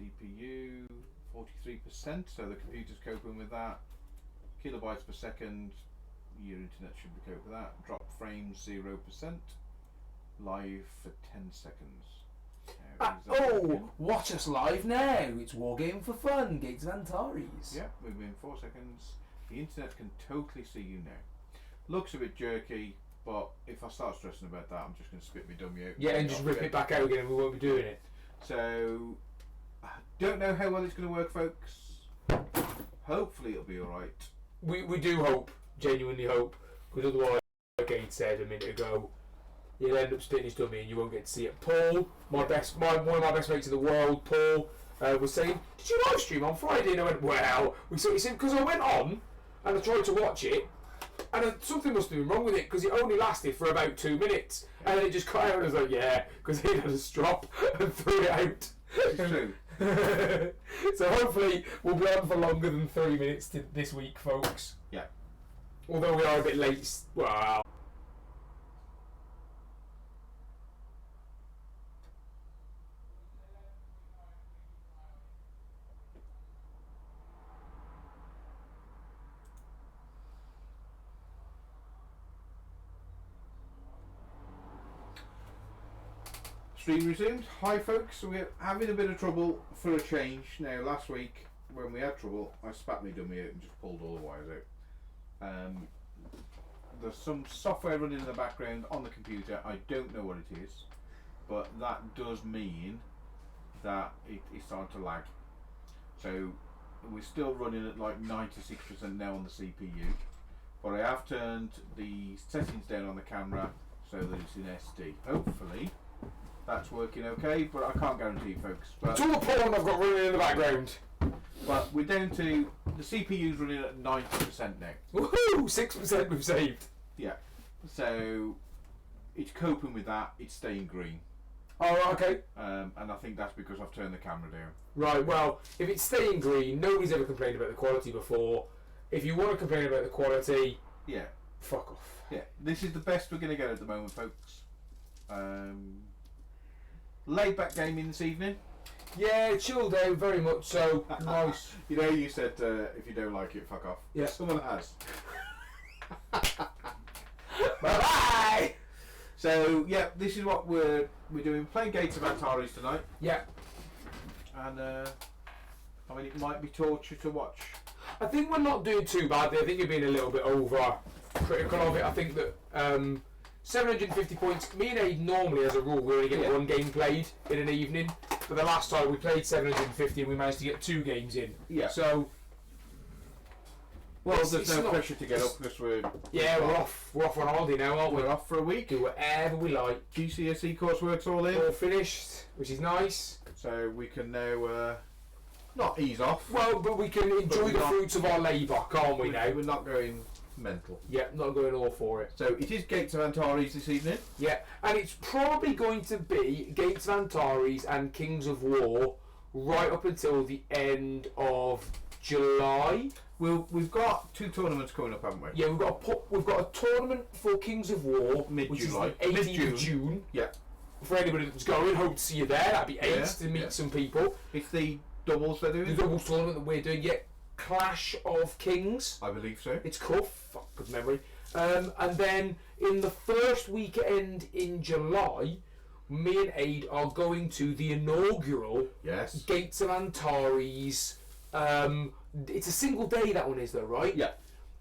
CPU 43%, so the computer's coping with that. Kilobytes per second, your internet should be coping with that. Drop frames 0%. Live for 10 seconds. Watch us live now. It's Wargame for Fun, Gates of Antares. Yeah, we've been 4 seconds. The internet can totally see you now. Looks a bit jerky, but if I start stressing about that, I'm just going to spit my dummy out. Yeah, and just rip it back out again and we won't be doing it. So, I don't know how well it's going to work, folks. Hopefully it'll be alright. We do hope, genuinely hope, because otherwise, like Gates said a minute ago, you'll end up spitting his dummy and you won't get to see it. Paul, one of my best mates in the world, Paul, was saying, "Did you live stream on Friday?" And I went, "Well," he said, because I went on and I tried to watch it, and something must have been wrong with it because it only lasted for about 2 minutes, and then it just cut out. And I was like, "Yeah," because he had a strop and threw it out. It's true. So hopefully we'll be on for longer than 3 minutes this week, folks. Yeah. Although we are a bit late. Well. Stream resumed. Hi folks, we're having a bit of trouble for a change. Now last week when we had trouble, I spat my dummy out and just pulled all the wires out. There's some software running in the background on the computer. I don't know what it is, but that does mean that it is starting to lag. So we're still running at like 96% now on the CPU, but I have turned the settings down on the camera so that it's in SD. Hopefully that's working okay, but I can't guarantee, folks. But it's all the porn I've got running in the background. But we're down to the CPU's running at 90% now. Woohoo! 6% we've saved. Yeah. So it's coping with that. It's staying green. Oh, right, okay. And I think that's because I've turned the camera down. Right. Well, if it's staying green, nobody's ever complained about the quality before. If you want to complain about the quality, yeah, fuck off. Yeah. This is the best we're going to get at the moment, folks. Laid back gaming this evening. Yeah, chilled out, very much so. Nice. You know, you said if you don't like it, fuck off. Yeah. Someone has. Bye. So yeah, this is what we're doing. Playing Gates of Antares tonight. Yeah. And I mean, it might be torture to watch. I think we're not doing too badly. I think you're being a little bit over critical of it. I think that 750 points. Me and Aid normally, as a rule, we only get one game played in an evening. But the last time we played 750 and we managed to get 2 games in. Yeah. So. Well, there's no pressure to get up because we're off. We're off on holiday now, aren't we? We're off for a week. Do whatever we like. GCSE coursework's all in. All finished, which is nice. So we can now not ease off. Well, but we can enjoy the fruits of our labour, can't we now? We're not going mental. Yeah, not going all for it. So it is Gates of Antares this evening. Yeah, and it's probably going to be Gates of Antares and Kings of War right up until the end of July. We've got 2 tournaments coming up, haven't we? Yeah, we've got a tournament for Kings of War, which is the 18th of June. Yeah. For anybody that's going, hope to see you there. That'd be ace to meet some people. It's the doubles they're doing. The doubles tournament that we're doing. Yeah, Clash of Kings. I believe so. It's called. Fuck, good memory. And then in the first weekend in July, me and Aid are going to the inaugural Gates of Antares. It's a single day, that one is though, right? Yeah.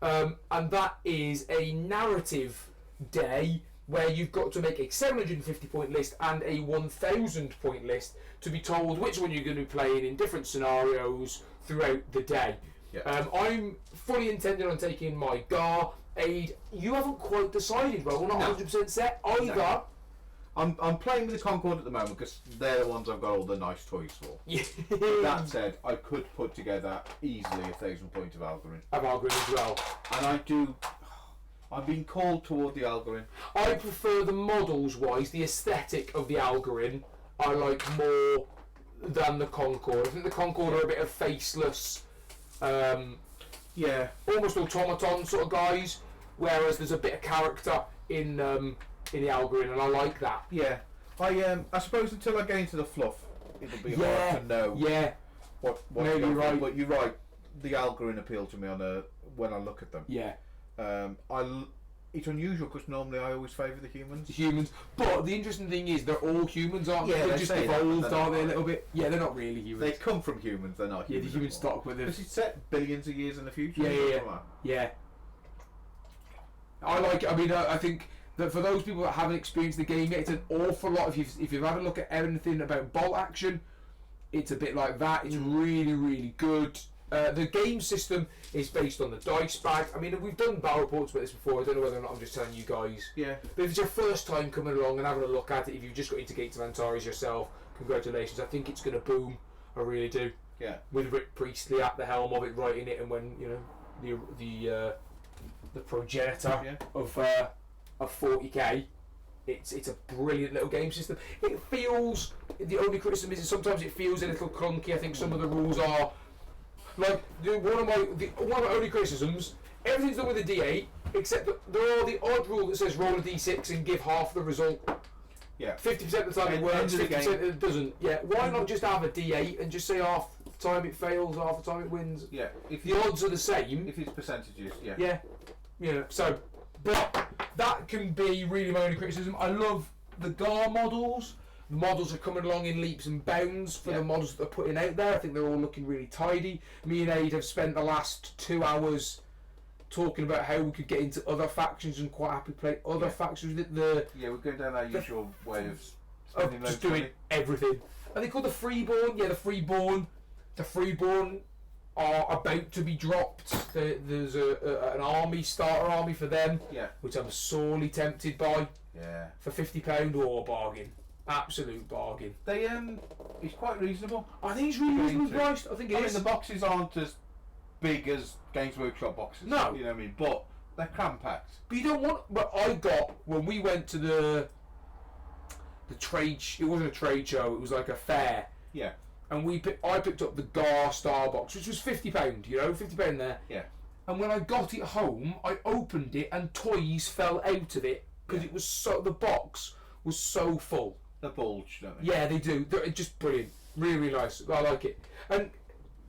And that is a narrative day where you've got to make a 750 point list and a 1000 point list to be told which one you're going to be playing in different scenarios throughout the day. Yeah. I'm fully intending on taking my Ghar. Aid, you haven't quite decided, well, we're not 100% set either. No. I'm playing with the Concord at the moment because they're the ones I've got all the nice toys for. But that said, I could put together easily 1,000 points of Algorin. Of Algorin as well. And I'm being called toward the Algorin. I prefer the models wise, the aesthetic of the Algorin I like more than the Concord. I think the Concord are a bit of faceless, almost automaton sort of guys, whereas there's a bit of character in the Algorin, and I like that. Yeah, I suppose until I get into the fluff, it'll be hard to know. Yeah. What No, you're right. But you're right. The Algorin appeal to me when I look at them. Yeah. It's unusual because normally I always favour the humans. The humans, but the interesting thing is they're all humans, aren't they? Yeah, They're they just say that, evolved, but aren't they? A they're little bit. Yeah, they're not really humans. They come from humans. They're not Yeah, humans. the human stock with Because it. it's set billions of years in the future. Yeah. I like it. I mean, I think that for those people that haven't experienced the game yet, it's an awful lot. If you've had a look at anything about bolt action, it's a bit like that. It's really, really good. The game system is based on the dice bag. I mean, we've done battle reports about this before. I don't know whether or not I'm just telling you guys. Yeah. But if it's your first time coming along and having a look at it, if you've just got into Gates of Antares yourself, congratulations. I think it's going to boom. I really do. Yeah. With Rick Priestley at the helm of it, writing it, and when the progenitor of 40k. It's a brilliant little game system. It feels, the only criticism is sometimes it feels a little clunky. I think some of the rules are like one of my only criticisms. Everything's done with a D8 except that there are the odd rule that says roll a D6 and give half the result. Yeah. 50% of the time it works, 50% it doesn't. Yeah. Why not just have a D8 and just say half the time it fails, half the time it wins? Yeah. If the odds are the same. If it's percentages, yeah. Yeah. Yeah. So, but that can be really my only criticism. I love the Ghar models. The models are coming along in leaps and bounds for the models that they're putting out there. I think they're all looking really tidy. Me and Aid have spent the last 2 hours talking about how we could get into other factions and quite happily play other factions. We're going down our usual way of just doing everything. Are they called the Freeborn? Yeah, the Freeborn. The Freeborn are about to be dropped. There's an army, starter army for them, which I'm sorely tempted by. Yeah. For £50 or bargain. Absolute bargain. They it's quite reasonable. I think it's really reasonably priced. I think it is. I mean, the boxes aren't as big as Games Workshop boxes. No. You know what I mean? But they're cram packed. But you don't want. But I got when we went to the trade. It wasn't a trade show. It was like a fair. Yeah. And I picked up the Ghar Star box, which was £50. You know, £50 there. Yeah. And when I got it home, I opened it and toys fell out of it because it was the box was so full. They bulge, don't they? Yeah, they do. They're just brilliant. Really, really nice. I like it. And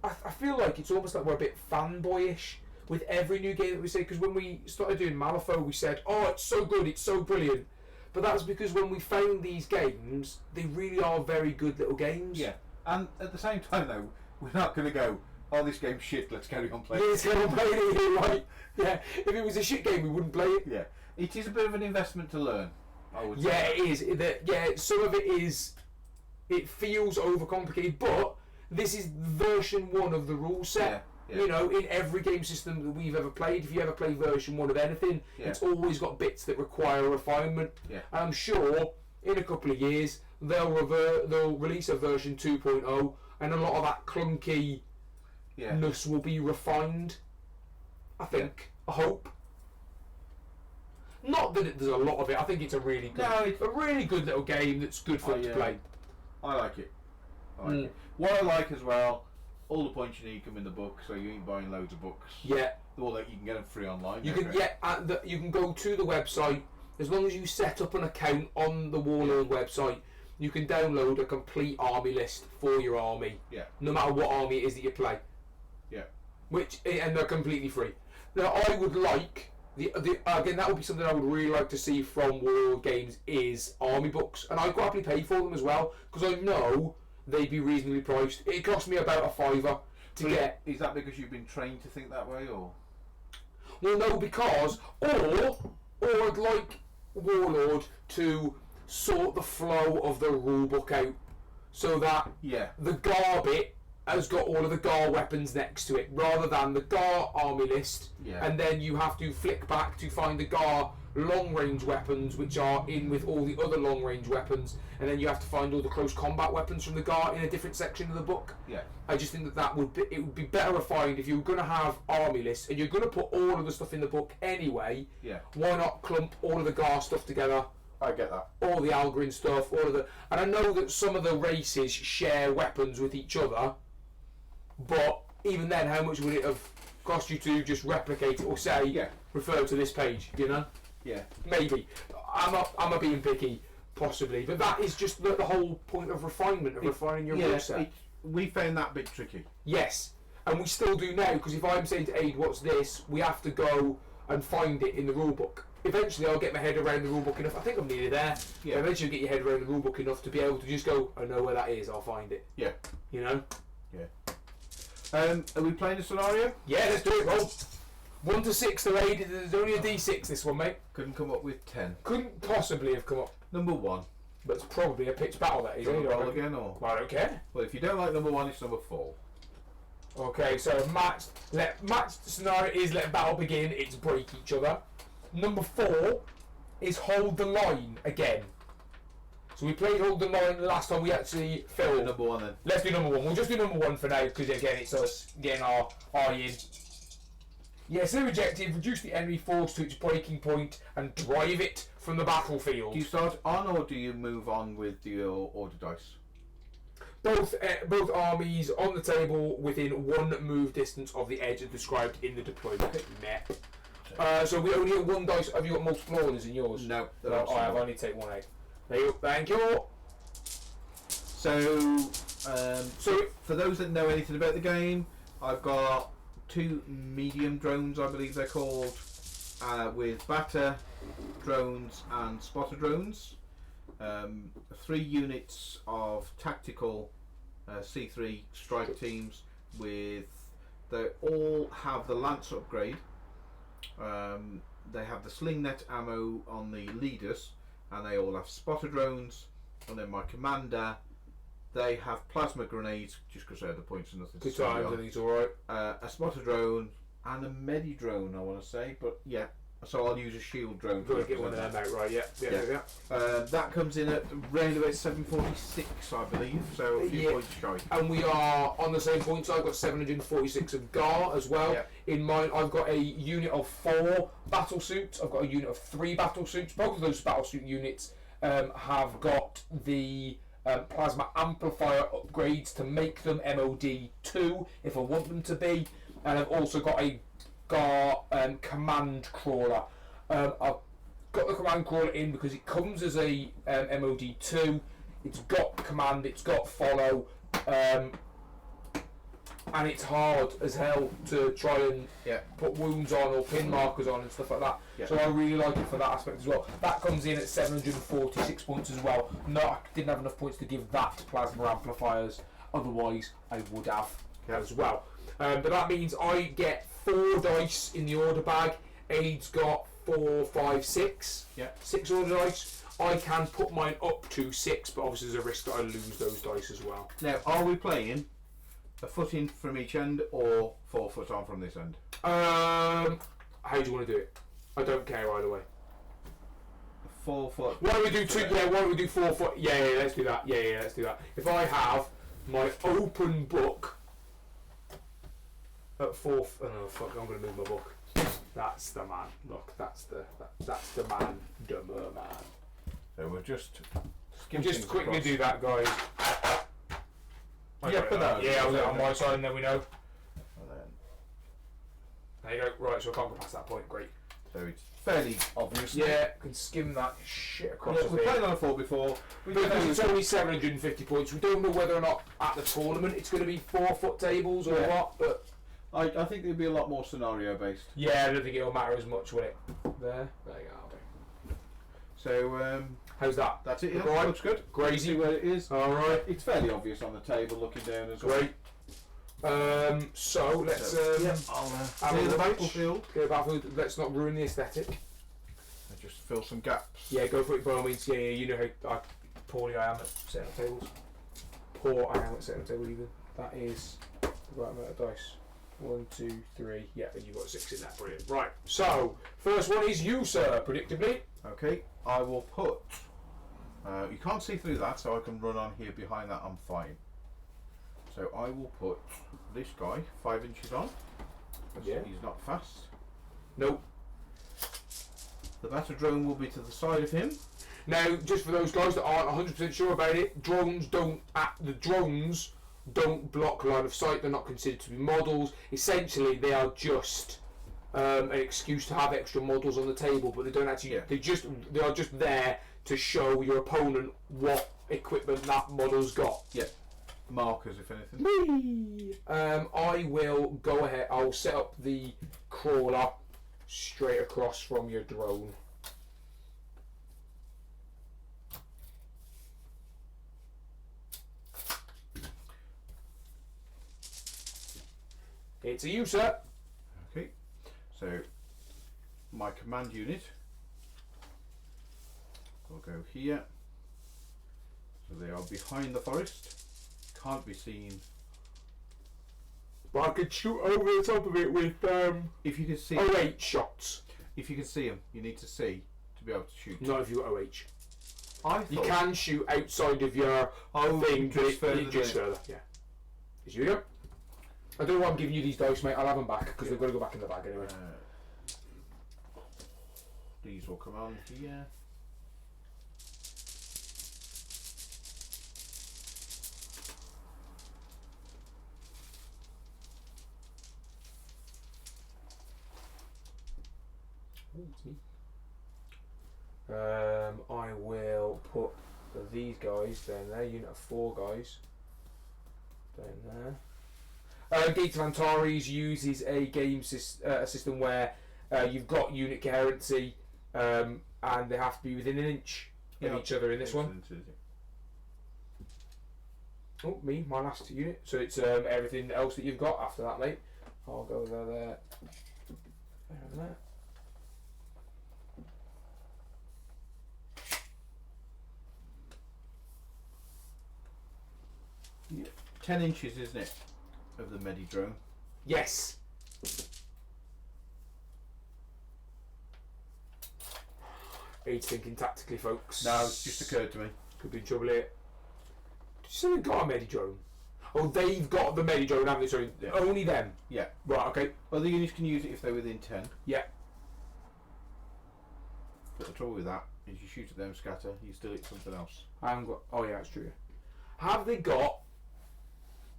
I feel like it's almost like we're a bit fanboyish with every new game that we say. Because when we started doing Malifaux, we said, "Oh, it's so good, it's so brilliant." But that's because when we found these games, they really are very good little games. Yeah. And at the same time, though, we're not going to go, "Oh, this game's shit. Let's carry on playing." Yeah, let's carry on playing it. Right? Yeah. If it was a shit game, we wouldn't play it. Yeah. It is a bit of an investment to learn. I would say. Yeah, it is. Some of it is. It feels overcomplicated, but this is version 1 of the rule set. Yeah. You know, in every game system that we've ever played, if you ever play version 1 of anything, it's always got bits that require refinement. Yeah. And I'm sure in a couple of years they'll release a version 2.0, and a lot of that clunky-ness will be refined. I think. I hope. Not that there's a lot of it. I think it's a really good little game that's good for to play. I like it. It. What I like as well, all the points you need come in the book, so you ain't buying loads of books. Yeah. All that you can get them free online. You can you can go to the website as long as you set up an account on the Warlord website. You can download a complete army list for your army. Yeah. No matter what army it is that you play. Yeah. And they're completely free. Now I would like. Again, that would be something I would really like to see from Warlord Games is army books, and I'd happily pay for them as well because I know they'd be reasonably priced. It cost me about £5 to get. Is that because you've been trained to think that way, or? Well, no, because or I'd like Warlord to sort the flow of the rule book out so that the Ghar bit has got all of the Ghar weapons next to it, rather than the Ghar army list, and then you have to flick back to find the Ghar long-range weapons, which are in with all the other long-range weapons, and then you have to find all the close combat weapons from the Ghar in a different section of the book. Yeah, I just think that would be better refined if you were going to have army lists and you're going to put all of the stuff in the book anyway. Yeah, why not clump all of the Ghar stuff together? I get that. All the Algrin stuff, and I know that some of the races share weapons with each other. But even then, how much would it have cost you to just replicate it or say, refer to this page, you know? Yeah. Maybe. I'm not being picky, Possibly, but that is just the whole point of refinement, of refining your rule set. We found that bit tricky. Yes, and we still do now, because if I'm saying to Aid, what's this, we have to go and find it in the rule book. Eventually I'll get my head around the rule book enough, I think I'm nearly there, Yeah. eventually you'll get your head around the rule book enough to be able to just go, I know where that is, I'll find it. Yeah. You know? Are we playing a scenario? Yeah, let's do it, roll. 1 to 6 to Aid, there's only a D6 this one, mate. Couldn't come up with 10. Couldn't possibly have come up, Number 1. but it's probably a pitched battle that is. Do you want to roll again, or? Well, I don't care. Well, if you don't like number 1, it's number 4. Okay, so matched scenario is let battle begin, it's break each other. Number 4 is hold the line again. So we played hold the line the last time we actually filmed. Number 1 then. Let's do number 1. We'll just do number 1 for now, because again it's us getting our eye in. Yes, the objective, reduce the enemy force to its breaking point and drive it from the battlefield. Do you start on, or do you move on with your order dice? Both armies on the table within 1 move distance of the edge as described in the deployment map. So we only have 1 dice. Have you got multiple orders in yours? No. I have only take 1 egg. There you go. Thank you. So for those that know anything about the game, I've got 2 medium drones, I believe they're called, with batter drones and spotter drones. 3 units of tactical C3 strike teams with. They all have the Lance upgrade. They have the sling net ammo on the leaders, and they all have spotter drones. And then my commander, they have plasma grenades, just because they have the points and nothing. Good times, I think it's alright. A spotter drone and a medi drone, I want to say, but yeah. So I'll use a shield drone. You've got to get one of them out, right? Yeah. That comes in at round about 746, I believe. So a few points shy. And we are on the same point. So I've got 746 of Ghar as well. Yeah. In mine, I've got a unit of 4 battle suits. I've got a unit of 3 battle suits. Both of those battle suit units have got the plasma amplifier upgrades to make them MOD 2 if I want them to be. And I've also got a Ghar command crawler. I've got the command crawler in because it comes as a MOD 2. It's got command, it's got follow, and it's hard as hell to try and put wounds on or pin markers on and stuff like that. So I really like it for that aspect as well. That comes in at 746 points as well. No, I didn't have enough points to give that to plasma amplifiers, otherwise I would have as well. But that means I get 4 dice in the order bag. Aid's got 4, 5, 6. 6 order dice. I can put mine up to 6, but obviously there's a risk that I lose those dice as well. Now, are we playing a foot in from each end or 4 foot on from this end? How do you want to do it? I don't care either way. 4 foot. Why don't we do 2? Yeah, why don't we do 4 foot? Yeah, let's do that. Yeah, let's do that. If I have my open book at 4, oh no, fuck! I'm going to move my book. That's the man. Look, that's the man. The man. So we'll just quickly do that, guys. Put that. Yeah, I'll do it on my side, and then we know. And then, there you go. Right, so I can't go past that point. Great. so it's fairly obvious. Yeah, can skim that shit across. We've played on a 4 before. Because it's only 750 points. We don't know whether or not at the tournament it's going to be 4 foot tables or what, but. I think there'll be a lot more scenario based. Yeah, I don't think it'll matter as much, will it? There you go. So how's that? that's it. Yeah, Right. looks good. Crazy. See where it is. All right. It's fairly obvious on the table, looking down as well. Great. So let's I'll have clear a the look. battlefield. Go battlefield. Let's not ruin the aesthetic. And just fill some gaps. Yeah, go for it by all means. Yeah, you know how poorly I am at setting up tables. Poor I am at setting up tables even. That is the right amount of dice. 1, 2, 3. Yeah, and you've got 6 in that. Brilliant. Right. So first one is you, sir. Predictably. Okay. I will put. You can't see through that, so I can run on here behind that. I'm fine. So I will put this guy 5 inches on. Yeah. He's not fast. Nope. The batter drone will be to the side of him. Now, just for those guys that aren't 100% sure about it, drones don't block line of sight. They're not considered to be models. Essentially, they are just an excuse to have extra models on the table, but they don't actually. They are just there to show your opponent what equipment that model's got. Yeah. Markers, if anything. Whee! I will go ahead. I'll set up the crawler straight across from your drone. It's a you, sir. Okay. So my command unit will go here. So they are behind the forest. Can't be seen. But I could shoot over the top of it with If you can see, 08 shots. if you can see them, you need to see to be able to shoot. Not if you got OH. I You thought can shoot outside of your thing, just but further just than- further. Yeah. Is you go? I don't know why I'm giving you these dice, mate. I'll have them back because they've got to go back in the bag anyway. These will come on here. Ooh, it's me. I will put these guys down there. Unit of 4 guys down there. Gates of Antares uses a game system where you've got unit coherency and they have to be within an inch of each other in this one. Oh, me, my last unit. So it's everything else that you've got after that, mate. I'll go there. There. Yeah. 10 inches, isn't it, of the Medi drone? Yes. Aid's thinking tactically, folks. No, it's just occurred to me. Could be in trouble here. Did you say they've got a Medi-drone? Oh, they've got the Medi-drone, haven't they? Sorry, Yeah. only them. Yeah. Right, okay. Other units can use it if they're within 10. Yeah. But the trouble with that is you shoot at them, scatter, you still hit something else. I haven't got. Oh, yeah, that's true. Have they got.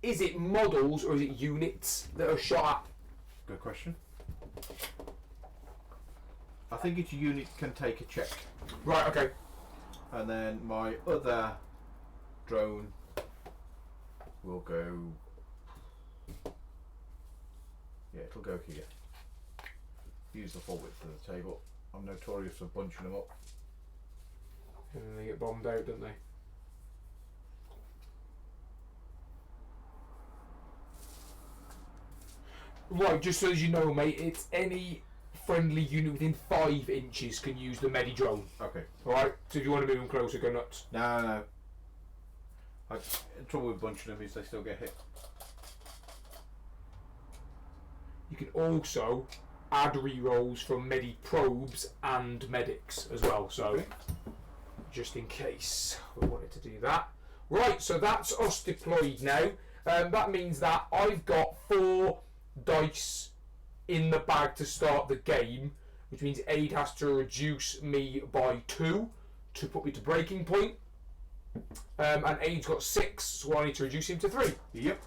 Is it models or is it units that are shot at? Good question. I think each unit can take a check. Right, okay. And then my other drone will go. Yeah, it'll go here. Use the full width of the table. I'm notorious for bunching them up. And then they get bombed out, don't they? Right, just so as you know, mate, it's any friendly unit within 5 inches can use the Medi-drone. Okay. Alright, so if you want to move them closer, go nuts. No. The trouble with bunching them is they still get hit. You can also add rerolls from Medi probes and medics as well, so Okay. just in case we wanted to do that. Right, so that's us deployed now. That means that I've got 4 dice in the bag to start the game, which means Aid has to reduce me by 2 to put me to breaking point. And Aid's got 6, so I need to reduce him to 3. Yep.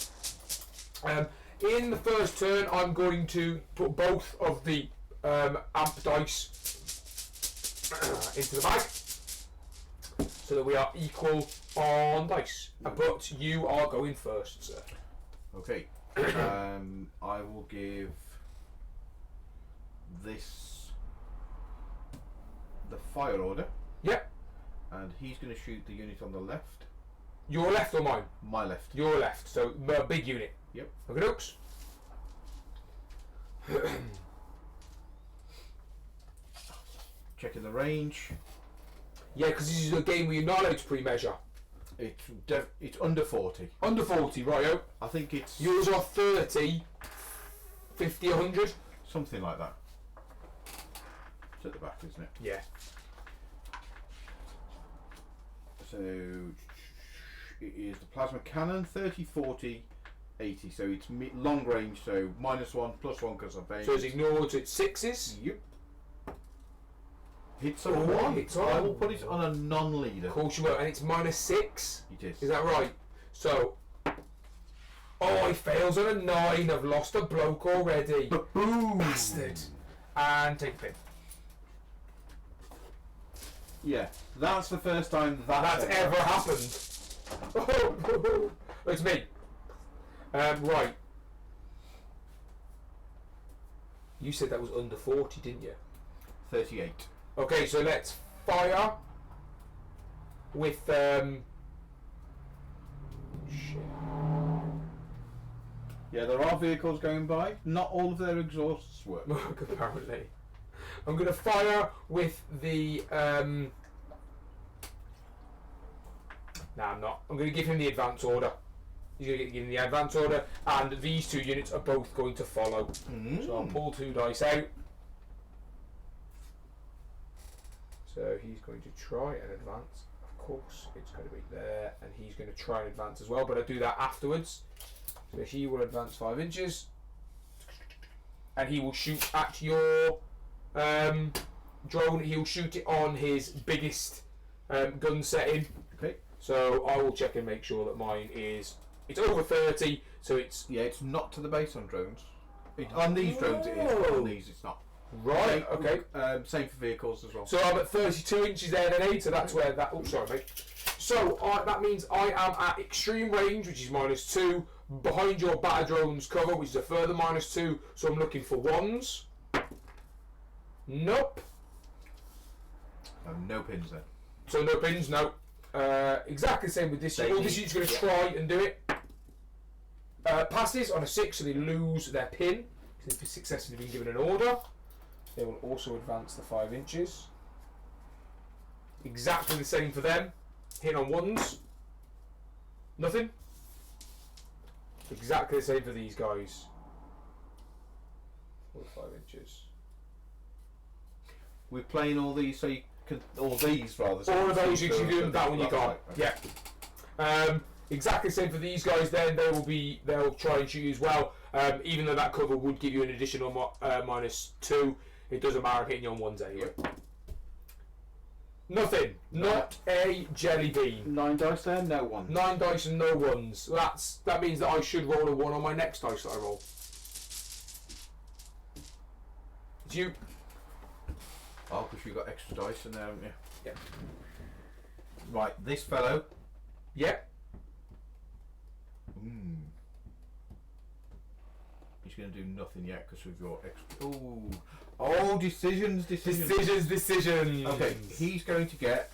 In the first turn, I'm going to put both of the amp dice into the bag so that we are equal on dice. But you are going first, sir. Okay. I will give this the fire order. Yep. And he's going to shoot the unit on the left. Your left or mine? My left. Your left. So big unit. Yep. Okay, dokes. Checking the range. Yeah, because this is a game where you're not allowed to pre-measure. It's under 40. Under 40, righto. I think it's Yours are 30, 50, 100. something like that. It's at the back, isn't it? Yeah. So it is the plasma cannon, 30, 40, 80. So it's long range, so -1, +1 because of range. So it's ignored, so it's 6s. Yep. Hits on Oh, 1. hits I on. will put it on a non-leader. Of course you will, and it's -6. It is. Is that right? So, oh, he fails on a 9. I've lost a bloke already. Boom! Bastard. And take a pin. Yeah, that's the first time that's ever happened. Oh, it's me. Right. You said that was under 40, didn't you? 38. Okay, so let's fire with shit. Yeah, there are vehicles going by. Not all of their exhausts work. Apparently. I'm going to fire with the no, I'm not. I'm going to give him the advance order. He's going to give him the advance order, and these two units are both going to follow. So I'll pull 2 dice out. So he's going to try and advance. Of course, it's going to be there, and he's going to try and advance as well, but I'll do that afterwards. So he will advance 5 inches, and he will shoot at your drone. He'll shoot it on his biggest gun setting. Okay. So I will check and make sure that mine is. It's over 30, so it's. Yeah, it's not to the base on drones. On these drones it is, but on these it's not. Right, okay. Same for vehicles as well. So I'm at 32 inches there then, so that's where that. Oh, sorry, mate. So that means I am at extreme range, which is -2, behind your batter drone's cover, which is a further -2. So I'm looking for 1s. Nope. No pins then. So no pins, no. Exactly the same with this. Well, this unit's going to try and do it. Passes on a 6, so they lose their pin. They've successfully been given an order. They will also advance the 5 inches. Exactly the same for them. Hit on 1s. Nothing. Exactly the same for these guys. 4 to 5 inches. We're playing all these, so you can. All these rather. So all of those you can do. That one you got. Okay. Yeah. Exactly the same for these guys. Then they'll try and shoot you as well. Even though that cover would give you an additional -2, it doesn't matter hitting you on 1s anyway. Nothing. Not a jelly bean. 9 dice there, no 1. 9 dice and no 1s. That means that I should roll a 1 on my next dice that I roll. Do you? Oh, because you've got extra dice in there, haven't you? Yeah. Right, this fellow. Yeah. He's going to do nothing yet because we've got extra. Ooh. Oh, decisions. Decisions. Okay, he's going to get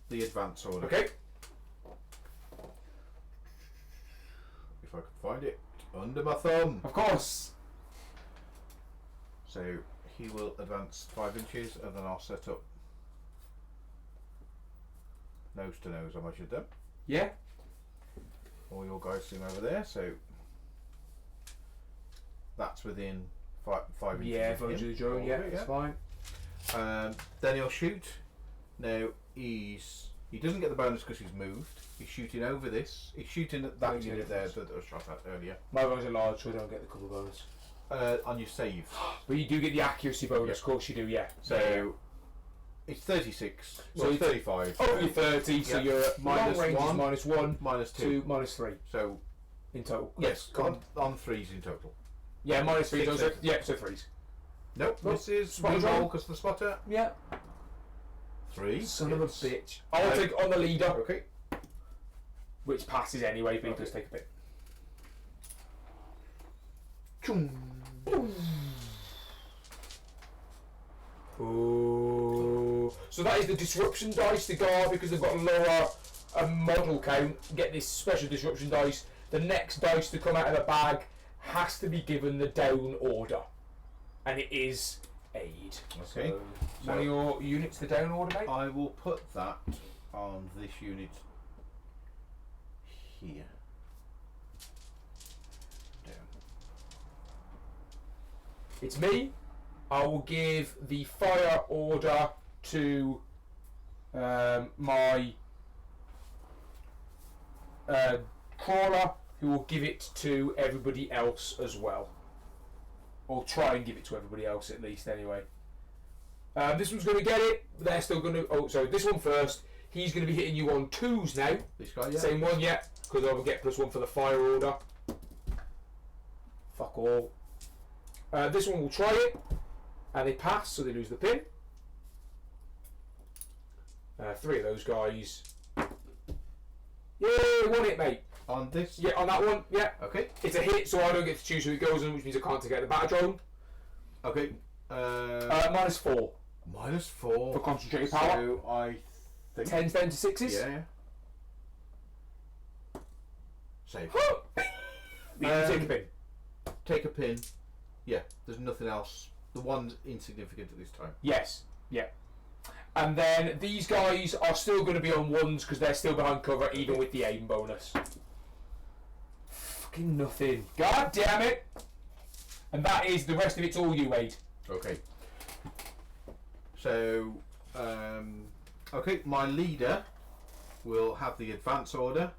the advance order. Okay. If I can find it under my thumb. Of course. So he will advance 5 inches, and then I'll set up nose to nose. I measured them. Yeah. All your guys seem over there, so that's within 5 inches. Yeah, if I do the drone, yeah, it's fine. Then he'll shoot. Now he doesn't get the bonus because he's moved. He's shooting over this. He's shooting at that unit there that I was shot at earlier. My guys are large, so I don't get the cover bonus. On your save. But you do get the accuracy bonus, of course you do, yeah. So it's 36. So Well, 35. Oh, you're 30, so you're at Minus long range is 1, -1, -2, -3 So in total. yes, on 3s in total. Yeah, -3. 6, So, yeah, so 3s. Nope, this is Spotter reroll roll. because the spotter. Yeah. 3. Son of a bitch. I'll take on the leader, Okay. which passes anyway, but it does take a bit. Ooh. So that is the disruption dice to Ghar because they've got a lower model count. Get this special disruption dice. The next dice to come out of the bag has to be given the down order, and it is aid. Okay. So one of your units the down order, mate. I will put that on this unit here. Down. It's me. I will give the fire order to my crawler, who will give it to everybody else as well. Or try and give it to everybody else at least, anyway. This one's going to get it. They're still going to... Oh, sorry, this one first. He's going to be hitting you on 2s now. This guy, yeah. Same one, yeah. Because I will get +1 for the fire order. Fuck all. This one will try it. And they pass, so they lose the pin. 3 of those guys. Yeah, 1 hit, mate. On this? Yeah, on that one. Yeah. Okay. It's a hit, so I don't get to choose who it goes on, which means I can't take out the battle drone. Okay. -4 -4 for concentrated power. So I think 10s down to 6s. Yeah. Save. You can take a pin. Take a pin. Yeah. There's nothing else. The one's insignificant at this time. Yes. Yeah. And then these guys are still going to be on 1s because they're still behind cover, even with the aim bonus. Fucking nothing. God damn it! And that is the rest of it's all you, Wade. Okay. So, okay, my leader will have the advance order.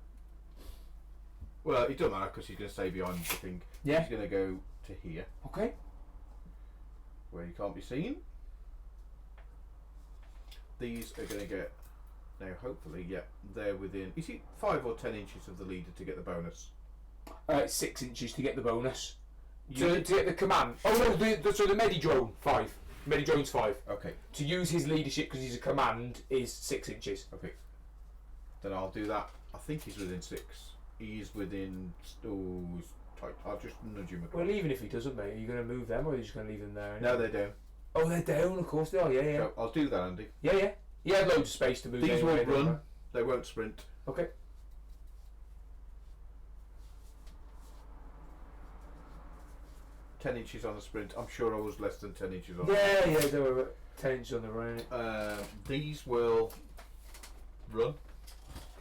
Well, it doesn't matter because he's going to stay behind the thing. Yeah. He's going to go to here, Okay. where he can't be seen. These are going to get, now hopefully, yeah, they're within, is it 5 or 10 inches of the leader to get the bonus? 6 inches to get the bonus. To get the command. Oh no, so the Medidrone 5. Medidrone's 5. Okay, To use his leadership because he's a command is 6 inches. okay. Then I'll do that. I think he's within 6. He's within, oh, he's tight. I'll just nudge him across. Well, even if he doesn't, mate, are you going to move them or are you just going to leave them there? No, they're down. Oh, they're down. Of course they are. Yeah, yeah. So I'll do that, Andy. Yeah, yeah. He had loads of space to move. These anyway, won't run. They won't sprint. Okay. 10 inches on a sprint. I'm sure I was less than 10 inches on. Yeah, yeah. They were 10 inches on the run. These will run.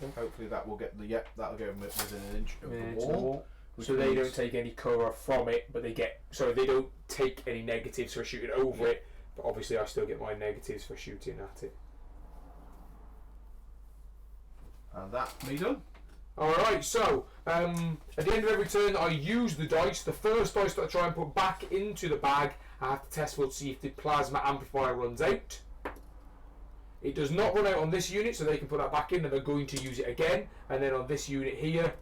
Okay. Hopefully that will get the that'll go within an inch of Yeah, the into wall. So they don't take any cover from it, but they get. Sorry, they don't take any negatives for shooting over it. But obviously, I still get my negatives for shooting at it. And that's me done. Alright, so at the end of every turn I use the dice. The first dice that I try and put back into the bag, I have to test for to see if the plasma amplifier runs out. It does not run out on this unit, so they can put that back in and they're going to use it again. And then on this unit here,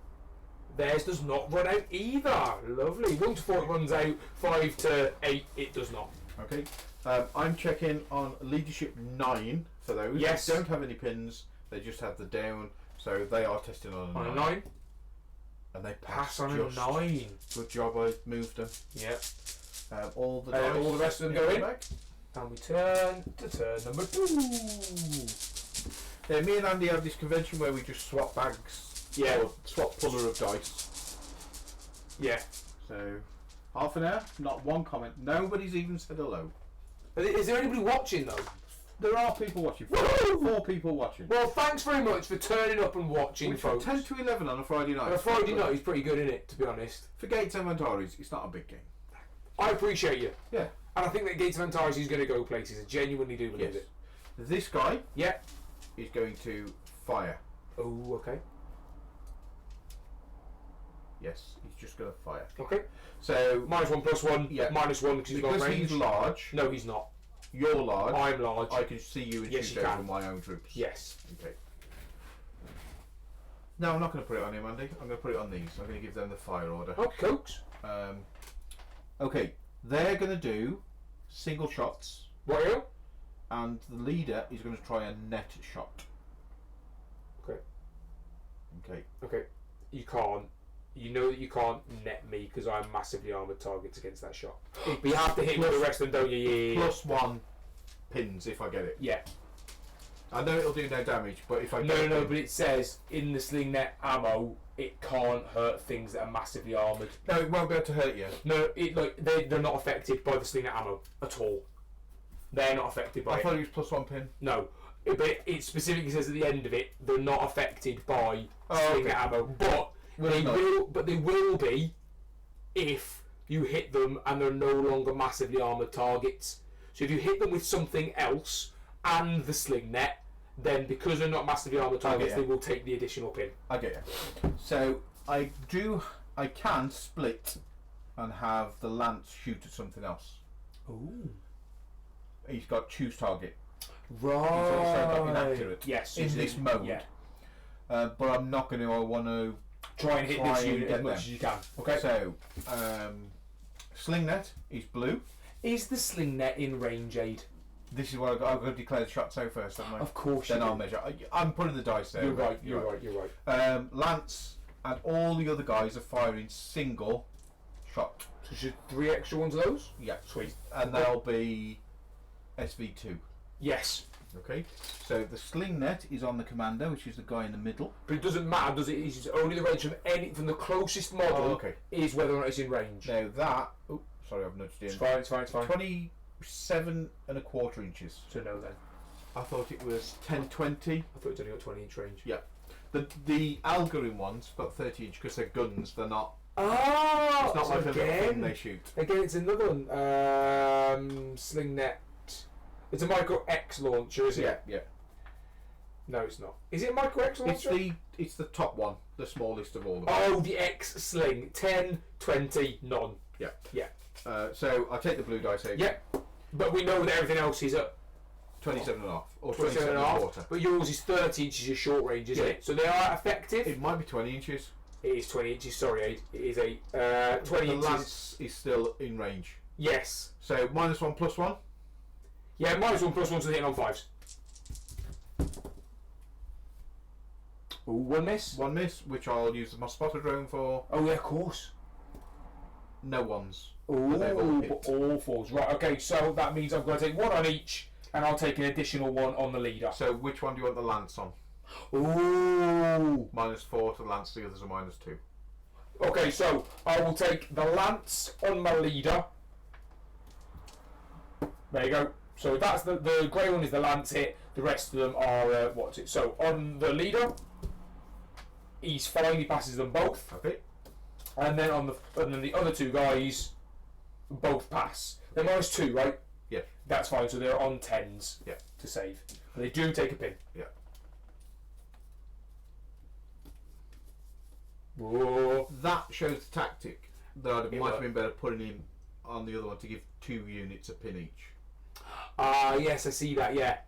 theirs does not run out either. Lovely. 1 to 4 it runs out, 5 to 8 it does not. Okay. I'm checking on leadership 9 for those. Yes. They don't have any pins, they just have the down, so they are testing on a 9. 9. And they Pass pass on just. a 9. Good job, I moved them. Yeah. All the All the rest of them go in. back. And we turn to turn number 2. Yeah, me and Andy have this convention where we just swap bags. Yeah. Or swap puller of dice. Yeah. So, half an hour, not one comment. Nobody's even said hello. Is there anybody watching though? There are people watching. Four people watching. Well, thanks very much for turning up and watching, Which from folks. 10 to 11 on a Friday night. On a Friday night is pretty good, isn't it? To be honest, For Gates and Antares, it's not a big game. I appreciate you, Yeah. and I think that Gates of Antares is going to go places. I genuinely do believe Yes. it. This guy Yeah. is going to fire. Oh, okay. Yes, he's just going to fire. Okay. So, -1 +1. Yeah. -1 because he's got because range. he's large, No, he's not. you're large, I'm large. I can see you and Yes, shoot you over can. my own troops. Yes. Okay. No, I'm not going to put it on him, Andy. I'm going to put it on these. I'm going to give them the fire order. Oh, cokes. Okay, they're going to do single shots, What are you? and the leader is going to try a net shot. Okay. Okay. Okay. You can't. You know that you can't net me because I'm massively armoured targets against that shot. But you have to hit with the rest of them, don't you? Yeah. +1 pins if I get it. Yeah. I know it'll do no damage, but if I get No, it, no, but it says in the sling net ammo, it can't hurt things that are massively armoured. no, it won't be able to hurt you. No, they're not affected by the sling net ammo at all. They're not affected by I it. thought it was +1 pin. No, but it specifically says at the end of it they're not affected by Oh, sling okay. net ammo, but Really nice. they will be if you hit them and they're no longer massively armoured targets. So if you hit them with something else and the sling net, then because they're not massively armoured targets, yeah. they will take the additional pin. I get you. So I can split and have the lance shoot at something else. Ooh. He's got choose target. Right. He's also got inaccurate. Yes. In this mode. Yeah. But I'm not going to. I want to Try and hit Try this and unit get as much them. as you can. Okay. So, sling net is blue. Is the sling net in range aid? This is what I've got to declare the shot so first, haven't I? Of course. Then I'll measure. I'm putting the dice there. You're right. You're right. Lance and all the other guys are firing single shot. So should 3 extra ones of those? Yeah. Sweet. And they'll be SV2. Yes. Okay. So the sling net is on the commando, which is the guy in the middle. But it doesn't matter, does it? It's only the range from the closest model. okay. Is whether or not it's in range. Now that. Oh, sorry, I've nudged in. It's fine. It's fine. It's fine. 27.25 inches. So no then. I thought it was 10-20. I thought it's only got 20-inch range. Yeah. The Algorin ones got 30 inch because they're guns. They're not. Oh, It's not so like a little again, thing they shoot. Again, it's another one. Sling net. It's a Micro X launcher, is it? Yeah, yeah. No, it's not. Is it a Micro X launcher? It's the top one, the smallest of all of them. Oh, the X Sling. 10, 20, none. Yeah. Yeah. So I'll take the blue dice out. Yeah. But we know that everything else is at 27.5 or 27 and a half. But yours is 30 inches of short range, isn't it? So they are effective. It might be 20 inches. It is 20 inches. Sorry, Aid. It is a 20 The inches. lance is still in range. Yes. So -1 +1. Yeah, -1 +1 to the hitting on 5s. Ooh, 1 miss. 1 miss, which I'll use my spotter drone for. Oh yeah, of course. No ones. Ooh, they've all hit. all 4s. Right, okay, so that means I've got to take 1 on each, and I'll take an additional 1 on the leader. So which one do you want the lance on? Ooh. -4 to the lance, the others are -2. Okay, so I will take the lance on my leader. There you go. So that's the grey one is the lance hit. The rest of them are what's it? So on the leader, he's fine. He passes them both. Okay. And then the other 2 guys, both pass. They're -2, right? Yeah. That's fine. So they're on 10s. Yeah. To save. But they do take a pin. Yeah. Whoa. That shows the tactic that it It might have worked. been better putting him on the other one to give 2 units a pin each. Ah, yes, I see that. Yeah.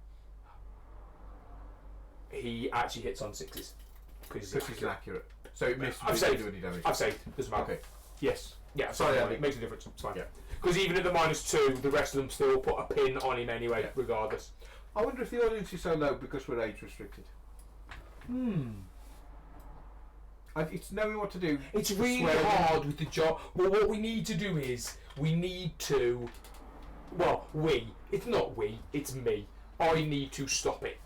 He actually hits on 6s because Because he's inaccurate. So it missed. I've Didn't saved. do any damage. I've saved. Doesn't matter. Okay. Yes. Yeah. Sorry, Sorry, Andy. it makes a difference. It's fine. Yeah. Because even at the -2, the rest of them still put a pin on him anyway, Yeah. regardless. I wonder if the audience is so low because we're age restricted. It's knowing what to do. It's really Swearing. hard with the job. Well, what we need to do is we need to. Well, it's not we. It's me. I need to stop it.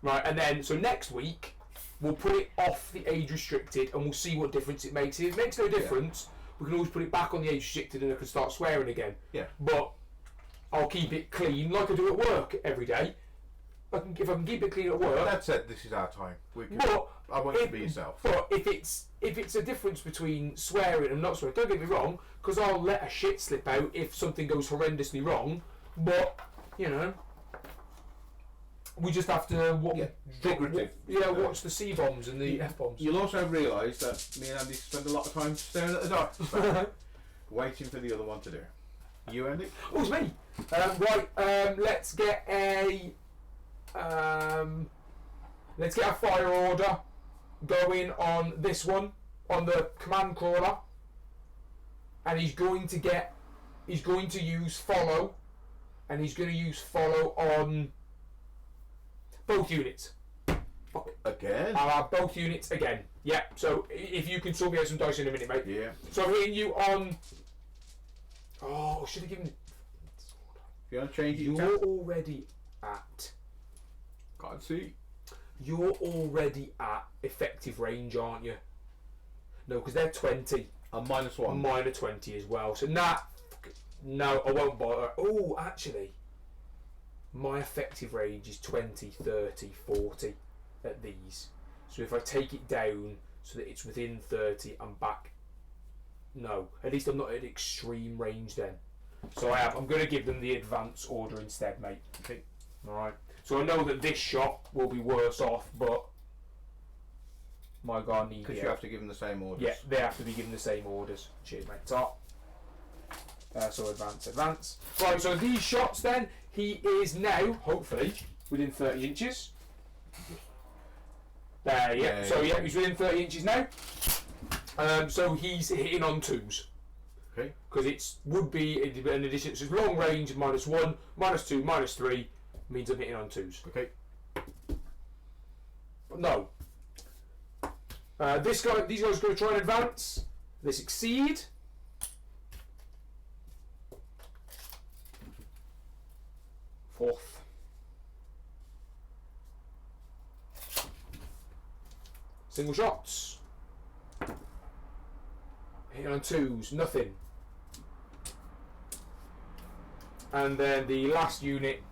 Right, and then so next week we'll put it off the age restricted, and we'll see what difference it makes. If it makes no difference, we can always put it back on the age restricted, and I can start swearing again. Yeah. But I'll keep it clean like I do at work every day. If I can keep it clean at work. That said, this is our time. We can, But I want you to be yourself. But if it's a difference between swearing and not swearing, don't get me wrong, because I'll let a shit slip out if something goes horrendously wrong. But you know, we just have to figurative. watch the C bombs and the F bombs. You'll also realise that me and Andy spend a lot of time staring at the dark, waiting for the other one to do. You, Andy? Oh, it's me. Right. Let's get a fire order going on this one on the command crawler, and he's going to use follow, and he's going to use follow on both units. Again? I'll have both units again. Yeah. So if you can sort me out some dice in a minute, mate. Yeah. So I'm hitting you on. Oh, should have given. If you want to change it, you You're can. already at. Can't see. You're already at effective range, aren't you? No, because they're 20. And -1. Mine are 20 as well. So no, I won't bother. Oh, actually, my effective range is 20, 30, 40 at these. So if I take it down so that it's within 30, I'm back. No, at least I'm not at extreme range then. So I'm going to give them the advance order instead, mate. Okay. Alright. So I know that this shot will be worse off, but my guy needs. Because you have to give them the same orders. Yeah, they have to be given the same orders. Cheers, mate. Top. So advance. Right, so these shots then, he is now, hopefully, within 30 inches. There, yeah. So yeah, he's within 30 inches now. So he's hitting on 2s. Okay. Because would be an addition. So it's long range, -1, -2, -3. means I'm hitting on 2s. Okay. But no. These guys are going to try and advance. They succeed. Fourth. Single shots. Hitting on 2s, nothing. And then the last unit.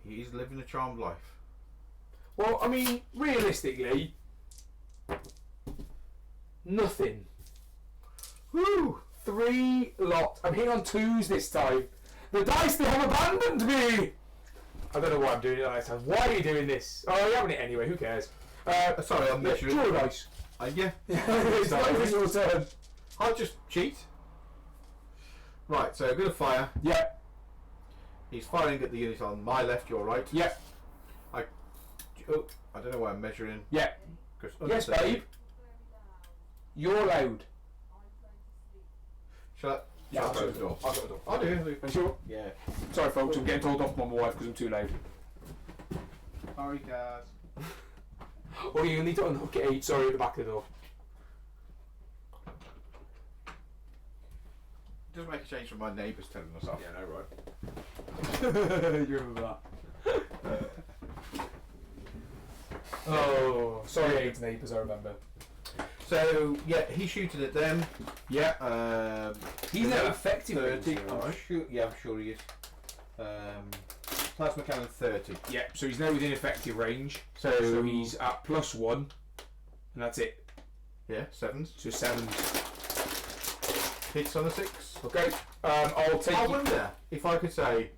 He's living a charmed life. Well, I mean, realistically, nothing. Woo! 3 lots. I'm hitting on 2s this time. The dice, they have abandoned me! I don't know why I'm doing it like this. Why are you doing this? Oh, you're having it anyway, who cares? Sorry, I'm yeah, draw a dice. Yeah. It's not even your turn. I'll just cheat. Right, so I'm going to fire. Yeah. He's firing at the unit on my left, your right. Yeah. I don't know why I'm measuring. Yeah. Yes, babe. You're loud. Shall I? Yeah, I'll I'll close the door. I'll shut the door. I'll do. Are you sure? Yeah. Sorry, folks, I'm getting told off by my wife because I'm too loud. Sorry, guys. Oh, you need to unhook it, 8. Sorry, at the back of the door. Doesn't make a change from my neighbours telling us off. Yeah, no, right. You remember that? Oh, sorry, 8 neighbours, I remember. So, yeah, he's shooting at them. Yeah. He's now effective. 30. I'm I'm sure he is. Plasma cannon 30. Yeah, so he's now within effective range. So he's at +1. And that's it. Yeah, 7s. So 7s. Hits on a 6. Okay. I'll take. I wonder if I could say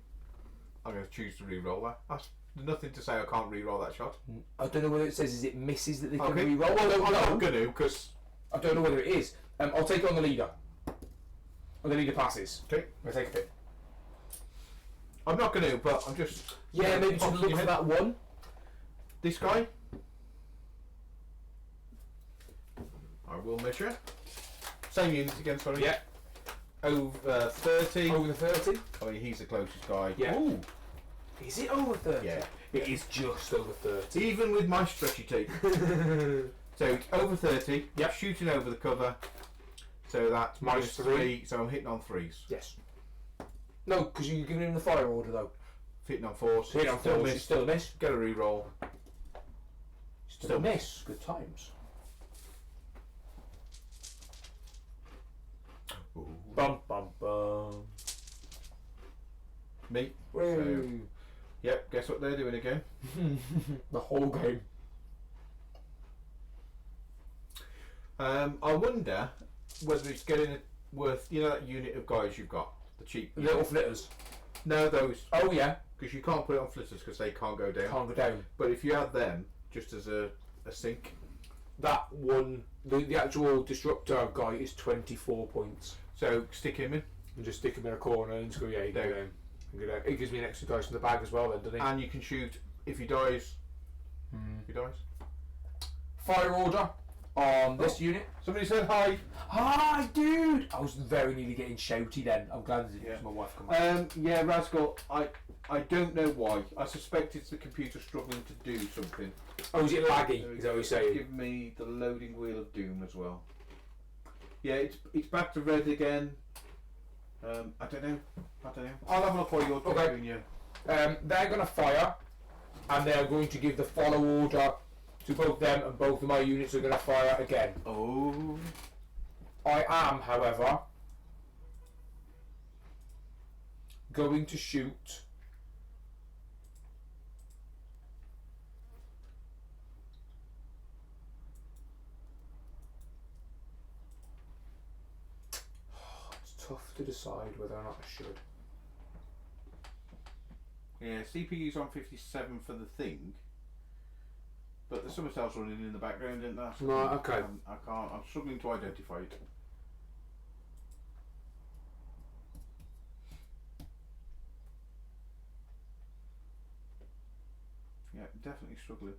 I'm going to choose to re-roll that. That's nothing to say I can't re-roll that shot. I don't know whether it says is it misses that they can Okay. re-roll. Well, I'm no. not going to because I don't know whether it is. I'll take it on the leader. On the leader passes. Okay. I'll take it. I'm not going to, but I'm just. Yeah, maybe just look for that one. This guy. I will measure. Same unit again, sorry. Yeah. Over 30. Over the 30? I mean, he's the closest guy. Yeah. Ooh. Is it over 30? Yeah. It is just over 30. Even with my stretchy tape. So it's over 30. Yep. Shooting over the cover. So that's Minus -3. So I'm hitting on 3s. Yes. No, because you're giving him the fire order though. Hitting on 4s. Hitting on Still 4s, miss. you still a miss. Get a re-roll. Still a miss. Good times. Ooh. Bum bum bum. Me. Woo. Yep. Guess what they're doing again? The whole game. I wonder whether it's getting it worth. You know that unit of guys you've got, the cheap The little unit? flitters. No, those. Oh yeah. Because you can't put it on flitters because they can't go down. Can't go down. But if you had them just as a sink. That one, the actual disruptor guy is 24 points. So stick him in. And just stick him in a corner and just go, yeah, you go No. down. You go down. It gives me an extra dice in the bag as well then, doesn't it? And you can shoot if he dies. He dies. Fire order on this unit. Somebody said hi. Hi, dude! I was very nearly getting shouty then. I'm glad that Yeah. my wife come on. Yeah, Rascal. I don't know why. I suspect it's the computer struggling to do something. Oh, is it laggy? Is that what you're saying? Give me the loading wheel of doom as well. Yeah, it's back to red again. I don't know. I'll have a look while you're Okay. doing your. They're going to fire, and they're going to give the follow order to both them, and both of my units are going to fire again. Oh. I am, however, going to shoot. It's tough to decide whether or not I should. Yeah, CPU's on 57 for the thing. But there's something else running in the background, isn't there? Right, okay. I can't. I'm struggling to identify it. Yeah, definitely struggling.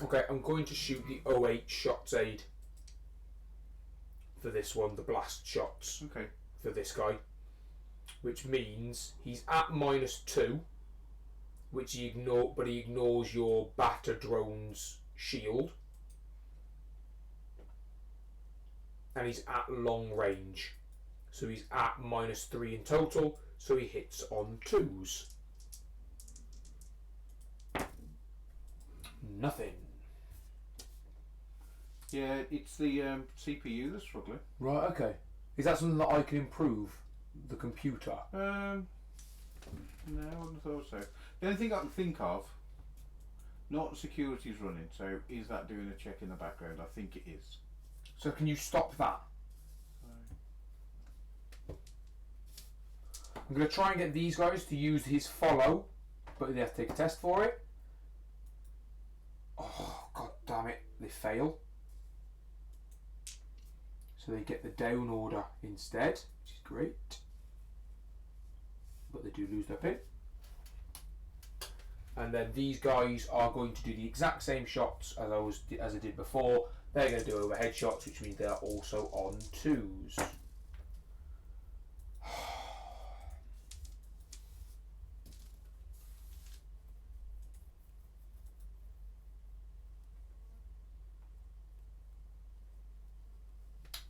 Okay, I'm going to shoot the 08 shots aid for this one, the blast shots. Okay. For this guy, which means he's at -2, which he ignores your batter drone's shield, and he's at long range, so he's at -3 in total. So he hits on 2s. Nothing. Yeah, it's the CPU that's struggling. Right. Okay. Is that something that I can improve? The computer. No, I wouldn't have thought so. The only thing I can think of, not security's running, so is that doing a check in the background? I think it is. So can you stop that? I'm going to try and get these guys to use his follow, but they have to take a test for it. Oh, god damn it. They fail. So they get the down order instead, which is great. But they do lose their pin. And then these guys are going to do the exact same shots as I did before. They're going to do overhead shots, which means they're also on 2s.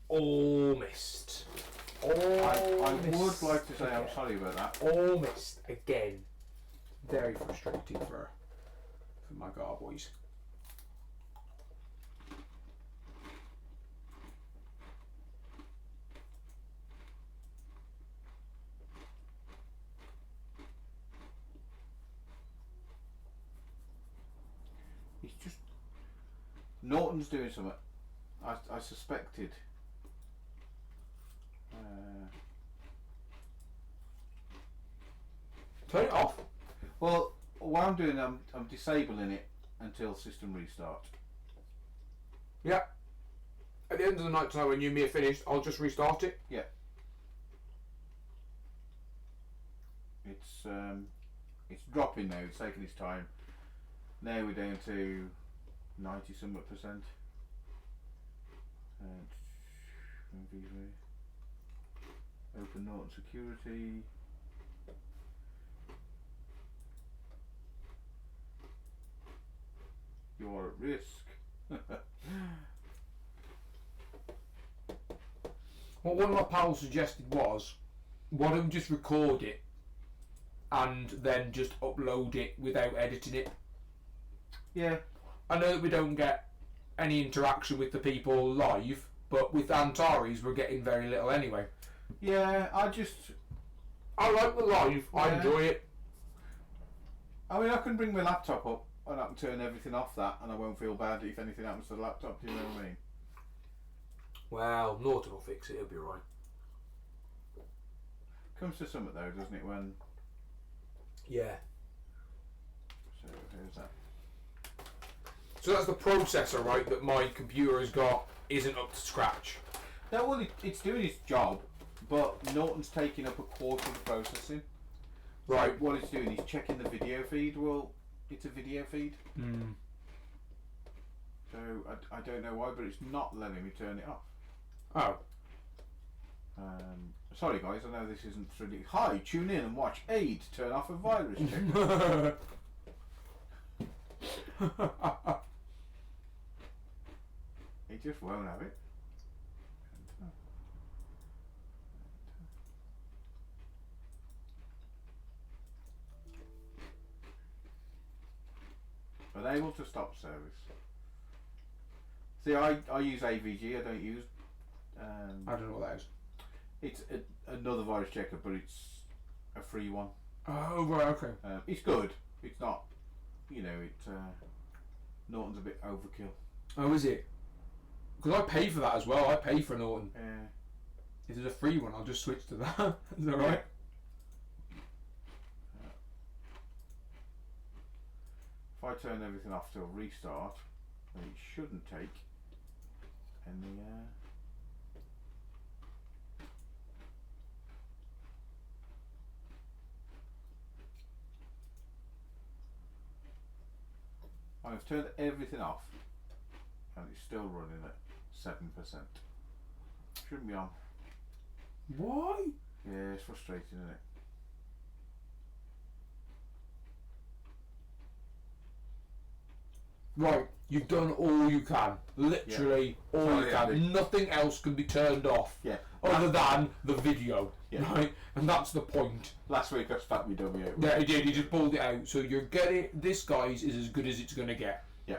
All missed. I would like to say I'm sorry about that. All missed again. Very frustrating for my Ghar boys. He's just Norton's doing something. I suspected. Turn it off. Well, what I'm doing, I'm disabling it until system restart. Yeah. At the end of the night tonight, when you and me are finished, I'll just restart it. Yeah. It's dropping now. It's taking its time. Now we're down to 90 something %. And open Norton security. You are at risk. What one of my pals suggested was, why don't we just record it and then just upload it without editing it? Yeah. I know that we don't get any interaction with the people live, but with Antares we're getting very little anyway. Yeah, I like the live, I enjoy it. I mean, I can bring my laptop up and I can turn everything off that and I won't feel bad if anything happens to the laptop, do you know what I mean? Well, Norton will fix it, he'll be right. Comes to something though, doesn't it, when... Yeah. So, here's that. So that's the processor, right, that my computer has got isn't up to scratch. No, well, it's doing its job, but Norton's taking up a quarter of the processing. Right. So what it's doing is checking the video feed. Well, it's a video feed. So I don't know why, but it's not letting me turn it off. Oh. Sorry guys, I know this isn't really... Hi, tune in and watch Aid turn off a virus check. It just won't have it. Unable to stop service. See, I use AVG, I don't use... I don't know what that is. It's another virus checker, but it's a free one. Oh, right, okay. It's good. It's not, you know, Norton's a bit overkill. Oh, is it? Because I pay for that as well. I pay for Norton. If there's a free one, I'll just switch to that. Is that right? If I turn everything off till restart, then it shouldn't take any... I've turned everything off, and it's still running at 7%. Shouldn't be on. Why? Yeah, it's frustrating, isn't it? Right, you've done all you can. Literally all Sorry, you can. Andy. Nothing else can be turned off. Yeah. Other than the video. Yeah. Right? And that's the point. Last week I spat me dummy out. Yeah, he did. He just pulled it out. So you're getting... This, guys, is as good as it's going to get. Yeah.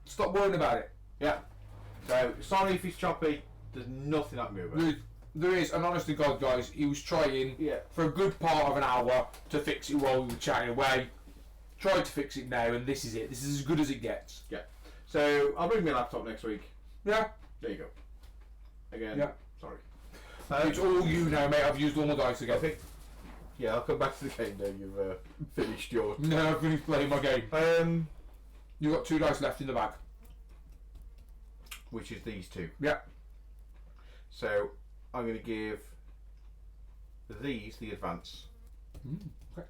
Stop worrying about it. Yeah. So, sorry if it's choppy. There's nothing I can do about it. There is, and honest to God, guys, he was trying for a good part of an hour to fix it while we were chatting away. Tried to fix it now, and this is it. This is as good as it gets. Yeah. So, I'll bring my laptop next week. Yeah. There you go. Again, Yeah. sorry. It's all you now, mate. I've used all my dice again. Okay. Yeah, I'll come back to the game now you've finished yours. No, I've finished playing my game. You've got 2 dice left in the bag. Which is these 2. Yeah. So, I'm going to give these the advance. Okay.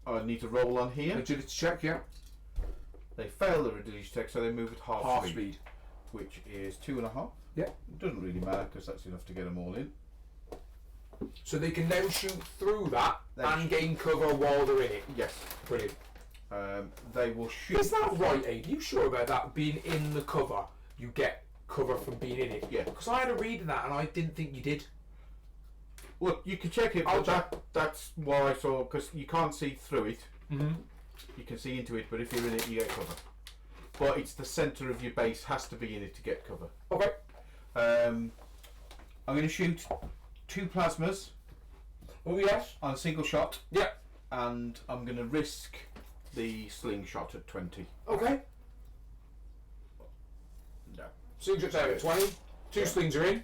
I need to roll on here. Agility check, yeah. They fail the agility check, so they move at half speed, speed. which is 2.5. Yeah. It doesn't really matter because that's enough to get them all in. So they can now shoot through that They and shoot. gain cover while they're in it. Yes. Brilliant. They will shoot. Is that right, Aid? Are you sure about that? Being in the cover, you get cover from being in it? Yeah. Because I had a read of that and I didn't think you did. Well, you can check it, I'll but that's why I saw, because you can't see through it. Mm-hmm. You can see into it, but if you're in it, you get cover. But it's the centre of your base has to be in it to get cover. Okay. I'm going to shoot 2 plasmas Oh, yes. on a single shot. Yeah. And I'm going to risk the slingshot at 20. Okay. No. Slingshot's out at 20. 2 slings are in.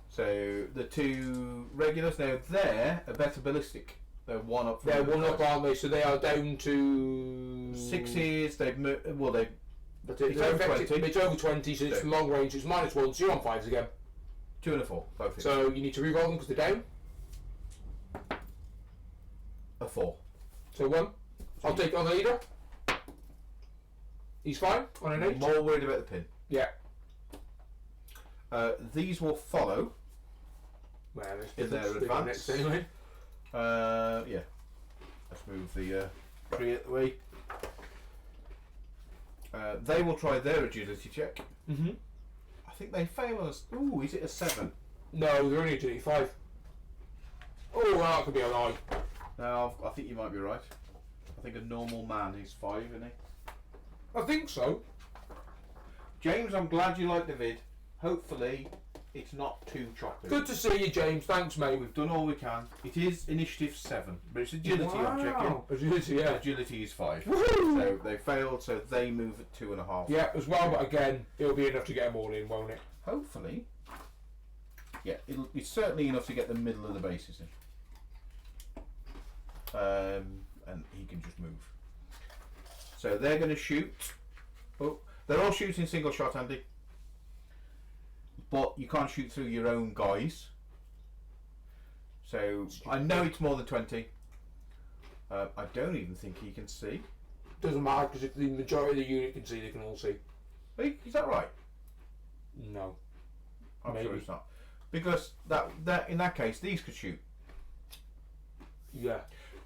So the 2 regulars, now they're a better ballistic. They're 1 up from They're the 1 up, guys. aren't they? So they are down to... 6s, they've moved, well, they've, But It's over 20. It's over 20, so it's So- long range. It's -1, so you're on 5s again. 2 and a 4, both hits. So you need to re-roll them because they're down. A 4. So 1. I'll take it on the leader. He's fine on an 8. More worried about the pin. Yeah. These will follow. Well, there's In their difference advance. next anyway. Yeah. Let's move the tree out the way. They will try their agility check. Mm-hmm. I think they fail us. Ooh, is it a 7? No, they're only at 35. Oh, well, that could be a lie. No, I think you might be right. I think a normal man is 5, isn't he? I think so. James, I'm glad you like the vid. Hopefully, it's not too choppy. Good to see you, James. Thanks, mate. We've done all we can. It is initiative 7, but it's agility I'm checking. Agility, yeah. Agility is 5. Woohoo! So they failed, so they move at 2.5. Yeah, as well, but again, it'll be enough to get them all in, won't it? Hopefully. Yeah, it's certainly enough to get the middle of the bases in. And he can just move. So they're going to shoot. Oh, they're all shooting single shot, Andy. But you can't shoot through your own guys. So I know it's more than 20. I don't even think he can see. Doesn't matter, because if the majority of the unit can see, they can all see. Hey, is that right? No. I'm Maybe. sure it's not. Because that in that case, these could shoot. Yeah.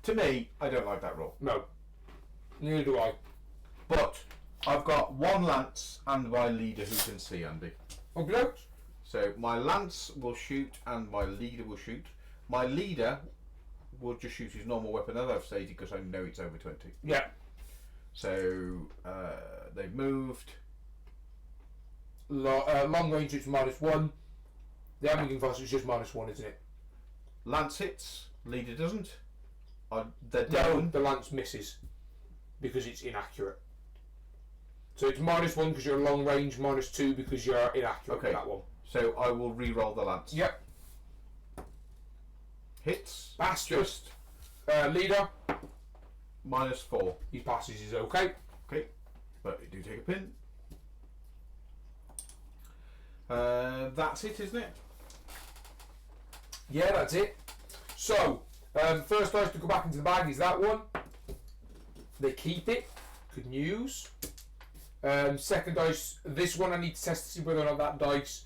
To me, I don't like that roll. No. Neither do I. But I've got 1 lance and my leader who can see, Andy. Okay. So my lance will shoot and my leader will shoot. My leader will just shoot his normal weapon, as I've stated, because I know it's over 20. Yeah. So they've moved. Long range, it's -1. The Hamilton fast is just -1, isn't it? Lance hits, leader doesn't. They're No, down. the lance misses because it's inaccurate. So it's -1 because you're long range, -2 because you're inaccurate. Okay. With that one. So I will re-roll the lance. Yep. Hits. Bastard. Just Leader, -4. he passes, is okay. Okay, but you do take a pin. That's it, isn't it? Yeah, that's it. So, First dice to go back into the bag is that one. They keep it. Good news. Second dice, this one I need to test to see whether or not that dice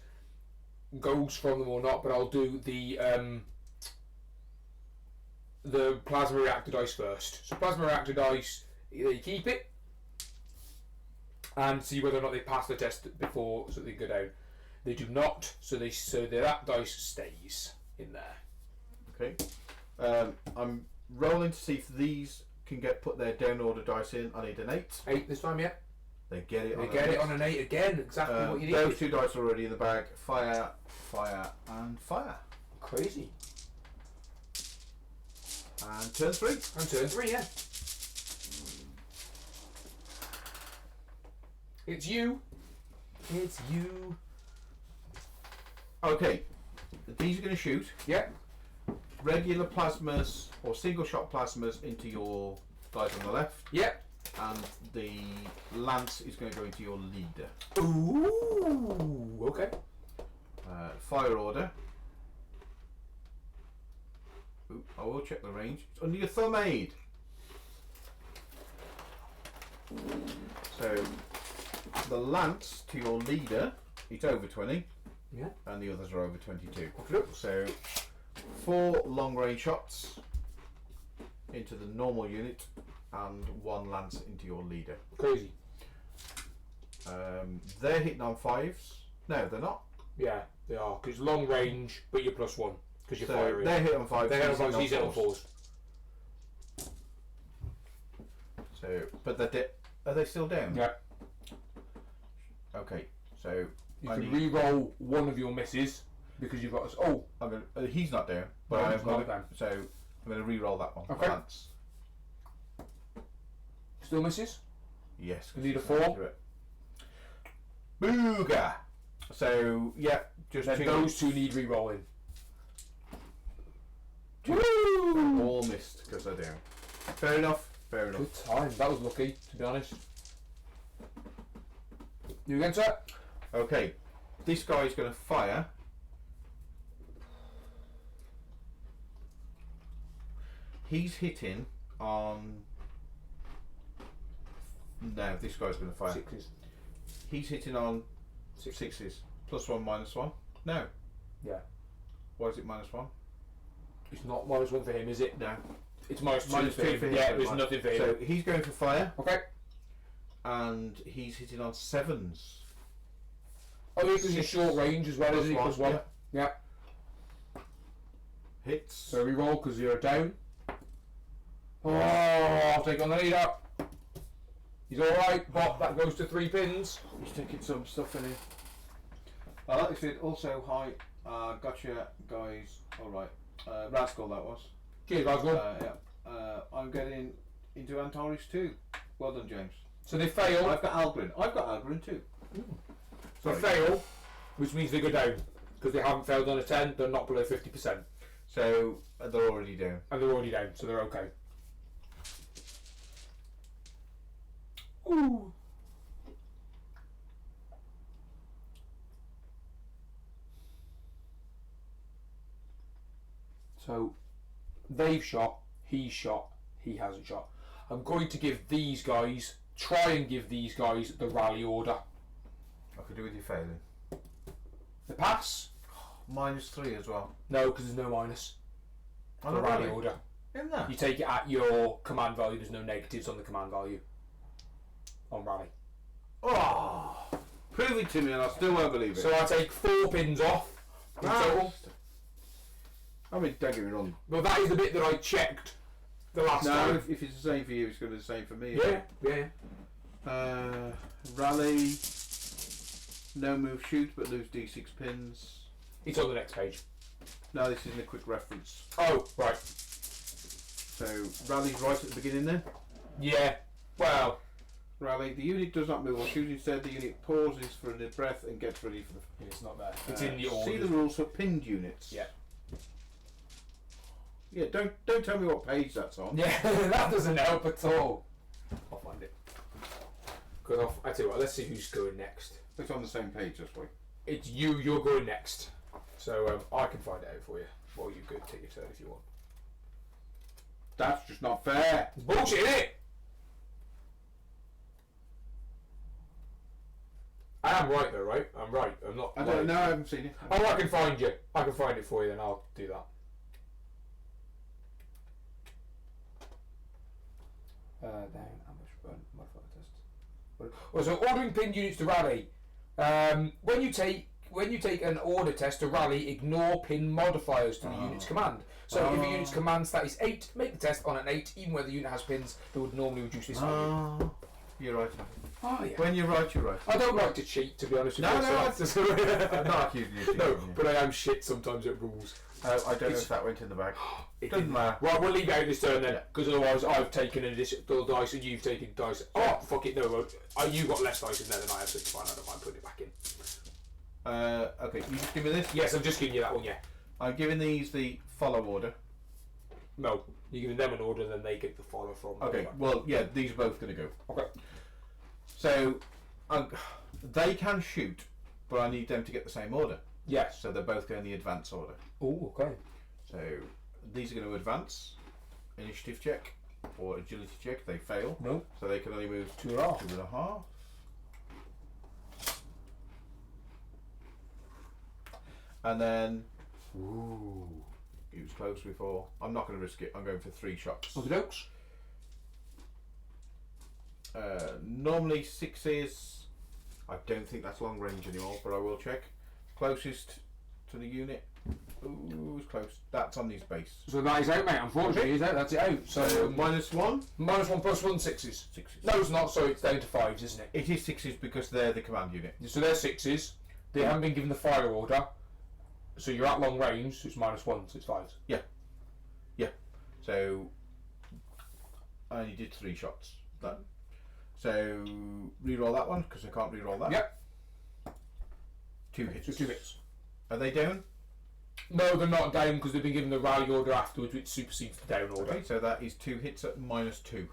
goes from them or not, but I'll do the plasma reactor dice first. So plasma reactor dice, they keep it and see whether or not they pass the test before so they go down. They do not, so that dice stays in there. Okay. I'm rolling to see if these can put their down order dice in. I need an 8. 8 this time, yeah. They get it. On an 8 again. Exactly what you need. Those 2 dice are already in the bag. Fire, fire, and fire. Crazy. And turn 3. And turn 3, yeah. It's you. It's you. Okay. These are going to shoot. Yeah. Regular plasmas or single shot plasmas into your guys on the left. Yeah. And the lance is going to go into your leader. Ooh. Okay. Fire order. Ooh, I will check the range. It's under your thumb aid. So the lance to your leader, it's over 20. Yeah. And the others are over 22. Okay. So 4 long range shots into the normal unit and 1 lance into your leader. Crazy. They're hitting on 5s. No, they're not. Yeah, they are. Because long range, but you're +1. Because you're firing. They're hitting on 5s. They're hitting on 5s, he's hitting on 4s. So, but are they still down? Yeah. Okay, so you can re-roll one of your misses because you've got. Oh, I'm gonna. He's not down, but no, I'm gonna. down. So I'm gonna re-roll that one. Okay. Lance. Still misses. Yes. You need a 4. Booga. So yeah, just then those 2 need re-rolling. All missed because they're down. Fair enough. Fair enough. Good time. That was lucky, to be honest. You again, sir? Okay, this guy's going to fire. He's hitting on. No, this guy's going to fire. 6s. He's hitting on 6s. +1, -1. No. Yeah. Why is it -1? It's not -1 for him, is it? No. It's -2 -2 for him. Yeah, there's nothing for him. So he's going for fire. Okay. And he's hitting on 7s. Oh, yeah, because he's short range as well, isn't he? +1. Yeah. Hits. So re-roll because you're down. Oh, I'll take on the leader. He's alright, but that goes to 3 pins. He's taking some stuff in here. Like I said, also, hi, gotcha, guys. Alright. Rascal, that was. Cheers, Rascal. Yeah. I'm getting into Antares too. Well done, James. So they fail. I've got Algrin too. So they fail, which means they go down. Because they haven't failed on a 10, they're not below 50%. So they're already down. And they're already down, so they're okay. Ooh. So they've shot, he's shot, he hasn't shot. I'm going to give these guys, try and give these guys the rally order. I could do with you failing. The pass? -3 as well. No, because there's no minus. On The a rally rally order. In there? You take it at your command value, there's no negatives on the command value. On rally. Oh! Prove it to me and I still won't believe it. So I take 4 pins off in total. I mean, don't get me wrong. Well, that is the bit that I checked the last No, time. if it's the same for you, it's going to be the same for me. Yeah. Rally. No move shoot, but lose D6 pins. It's on the next page. No, this isn't a quick reference. Oh, right. So, rally's right at the beginning there. Yeah. Well. Rally. The unit does not move or shoot. Instead, the unit pauses for a breath and gets ready for the. It's not there. It's in the order. See the rules for pinned units. Yeah. Yeah. Don't tell me what page that's on. Yeah, that doesn't help at all. I'll find it. Because I tell you what. Let's see who's going next. It's on the same page this way. It's you. You're going next. So I can find it out for you. Or you could take your turn if you want. That's just not fair. It's bullshit, isn't it? I am right though, right? I'm right. I'm not. I don't know. I haven't seen it. Oh, I can find you. I can find it for you, then I'll do that. Down ambush run modifier test. Oh, so ordering pinned units to rally. When you take an order test to rally, ignore pin modifiers to the unit's command. So if a unit's command stat is 8, make the test on an 8, even where the unit has pins that would normally reduce this value. You're right. Oh yeah. When you're right, you're right. I don't like to cheat, to be honest with you. I'm not accusing you of cheating. No, but I am shit sometimes at rules. I don't know if that went in the bag. It Doesn't matter. Right, we'll leave it out this turn then, because otherwise I've taken an additional dice and you've taken dice. Oh, fuck it, no, you got less dice in there than I have, so it's fine, I don't mind putting it back in. Okay, you just give me this? Yes, I'm just giving you that one, yeah. I'm giving these the follow order. No, you're giving them an order, then they get the follow from. Okay, well, yeah, these are both going to go. Okay. So, they can shoot, but I need them to get the same order. Yes. So they're both going the advance order. Oh, okay. So these are going to advance. Initiative check or agility check. They fail. No. So they can only move 2.5. 2.5. And then, ooh, he was close before. I'm not going to risk it. I'm going for 3 shots. Okay, dokes. Normally 6s. I don't think that's long range anymore, but I will check. Closest to the unit. Ooh, it's close. That's on his base. So that is out, mate. Unfortunately, is out. That's it out. So -1. -1 +1 6s. 6s. No, it's not. So it's down to 5s, isn't it? It is 6s because they're the command unit. So they're 6s. They haven't been given the fire order. So you're at long range. So it's -1. So it's 5s. Yeah. Yeah. So I only did 3 shots. That. So re-roll that one because I can't re-roll that. Yep. 2 hits. So 2 hits. Are they down? No, they're not down because they've been given the rally order afterwards, which supersedes the down order. Okay, so that is 2 hits at -2.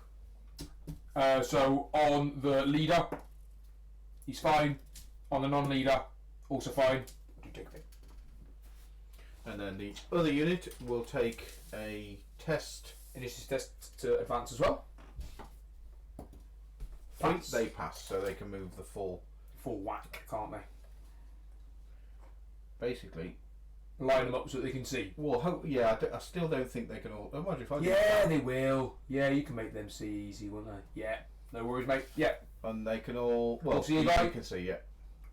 So on the leader, he's fine. On the non-leader, also fine. Do take a thing. And then the other unit will take a test. Initiative test to advance as well. Pass. They pass, so they can move the full whack, can't they? Basically. Line them up so they can see. Well, yeah, I still don't think they can all. Imagine if I yeah, they will. Yeah, you can make them see easy, won't they? Yeah, no worries, mate. Yeah. And they can all. Well, see a guy. You can see, yeah.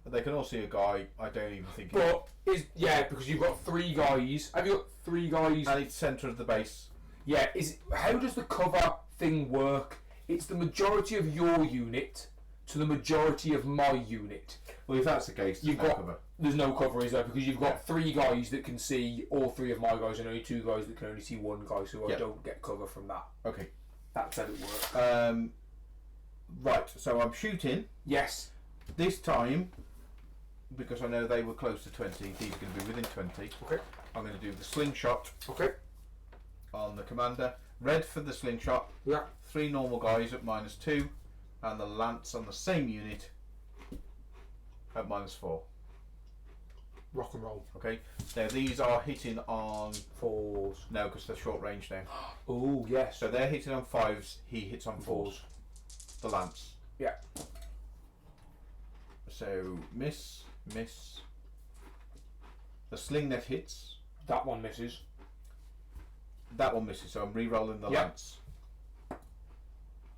They can all see a guy. I don't even think. But because you've got 3 guys. Have you got 3 guys? And it's centre of the base. Yeah. How does the cover thing work? It's the majority of your unit to the majority of my unit. Well, if that's the case, you've got cover. There's no cover, is there? Because you've got 3 guys that can see all 3 of my guys, and only 2 guys that can only see 1 guy. So I don't get cover from that. Okay. That's how it works. Right. So I'm shooting. Yes. This time, because I know they were close to 20, these are going to be within 20. Okay. I'm going to do the slingshot. Okay. On the commander. Red for the slingshot. Yeah. 3 normal guys at -2, and the lance on the same unit at -4. Rock and roll. Okay. Now these are hitting on 4s. No, because they're short range now. Oh yes. So they're hitting on 5s. He hits on 4s. The lance. Yeah. So miss. The sling net hits. That one misses. That one misses. So I'm re-rolling the lance.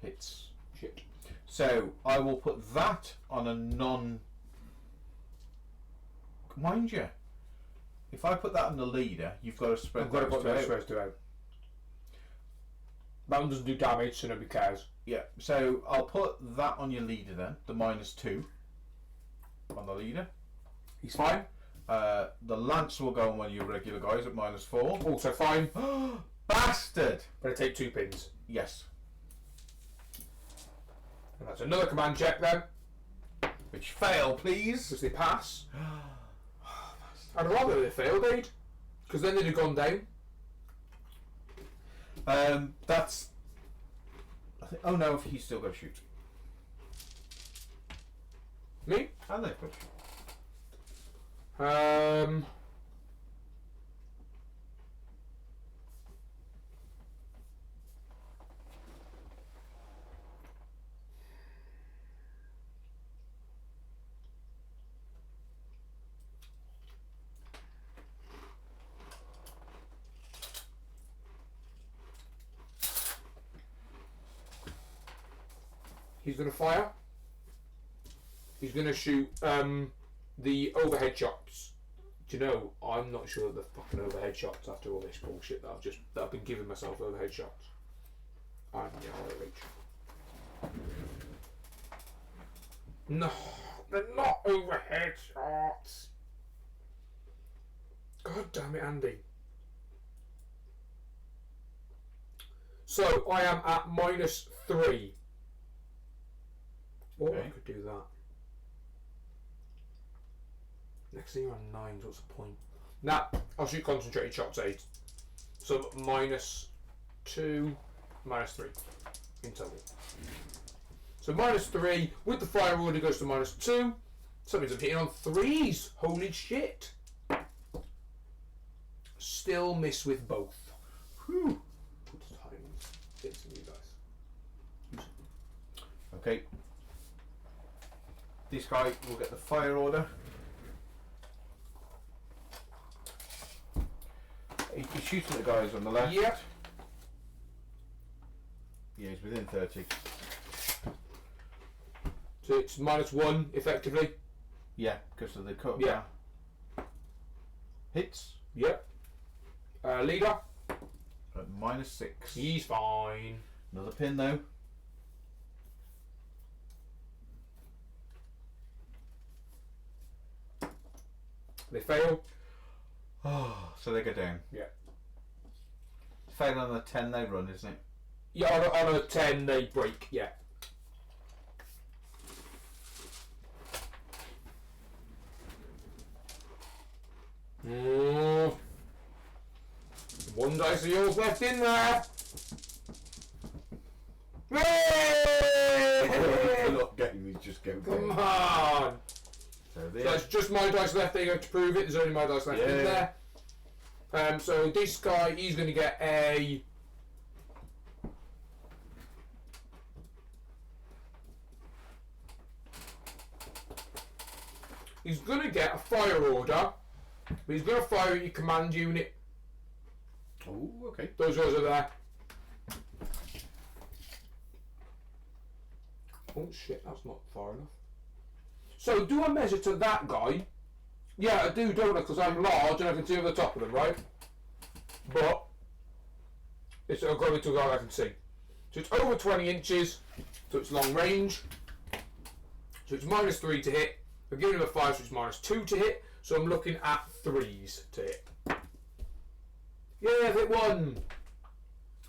Hits. Shit. So I will put that on a non. Mind you, if I put that on the leader, you've got to spread. I've got to put those first 2 out. That one doesn't do damage, so nobody cares. Yeah, so I'll put that on your leader then, the -2 on the leader. He's fine. The lance will go on one of your regular guys at -4. Also fine. Bastard! But I take 2 pins. Yes. And that's another command check then. Which fail, please. Because they pass. I'd rather they failed, Aid. Because then they'd have gone down. That's. I think. Oh no, he's still got to shoot. Me? And they've got to shoot. He's going to fire. He's going to shoot the overhead shots. Do you know, I'm not sure the fucking overhead shots after all this bullshit that I've been giving myself overhead shots. Annihilate. No, they're not overhead shots. God damn it, Andy. So I am at -3. Oh, Okay. I could do that. Next thing you're on 9, what's the point? Nah, I'll shoot concentrated shots 8. So -2, -3 in total. So -3 with the fire order goes to -2. So that means I'm hitting on 3s. Holy shit. Still miss with both. Whew. Put the times. Get some new dice. Okay. This guy will get the fire order. He's shooting the guys on the left. Yep. Yeah, he's within 30. So it's -1 effectively. Yeah, because of the cut. Yeah. Hits Yep. Leader. at -6. He's fine. Another pin though. They fail. Oh, so they go down. Yeah. Fail on a 10, they run, isn't it? Yeah, on a 10 they break. Yeah. One dice of yours left in there. Yay! Not getting me, just go Come down. on. So So there. that's just my dice left there. You have to prove it. There's only my dice left in there. So this guy, he's going to get a. He's going to get a fire order, but he's going to fire at your command unit. Oh, okay. Those guys are there. Oh shit, that's not far enough. So do I measure to that guy? Yeah, I do, don't I? Because I'm large and I can see over the top of them, right? But it's I've got to be to a guy I can see. So it's over 20 inches, so it's long range. So it's -3 to hit. I'm giving him a 5, so it's -2 to hit. So I'm looking at 3s to hit. Yeah, hit 1.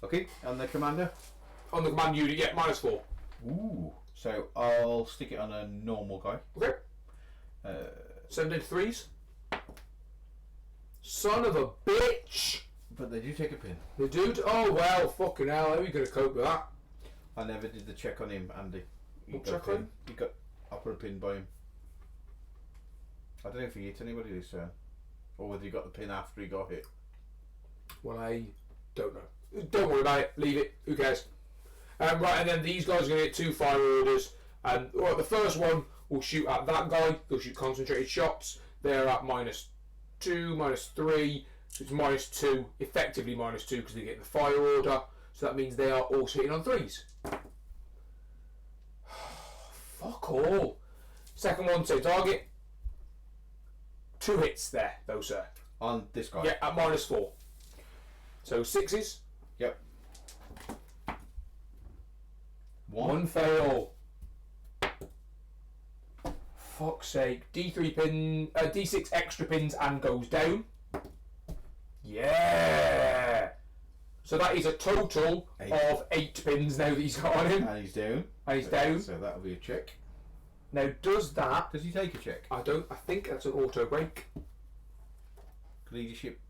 Okay, and the commander? On the command unit, yeah, -4. Ooh. So I'll stick it on a normal guy. Okay. Send in 3s. Son of a bitch! But they do take a pin. The dude, oh well, fucking hell, how are you going to cope with that? I never did the check on him, Andy. What check on him? I put a pin by him. I don't know if he hit anybody this turn. Or whether he got the pin after he got hit. Well, I don't know. Don't worry about it, leave it, who cares? Right, and then these guys are going to get 2 fire orders. And well, the first one will shoot at that guy, they'll shoot concentrated shots. They're at -2, -3, so it's -2, effectively -2 because they get the fire order. So that means they are also hitting on 3s. Fuck all. Second one, same target. 2 hits there, though, sir. On this guy? Yeah, at -4. So 6s. Yep. 1 fail. Fuck's sake. D6 extra pins and goes down. Yeah. So that is a total 8. of 8 pins now that he's got on him. And he's down. And he's down. So that'll be a check. Now does that... Does he take a check? I think that's an auto break. Leadership?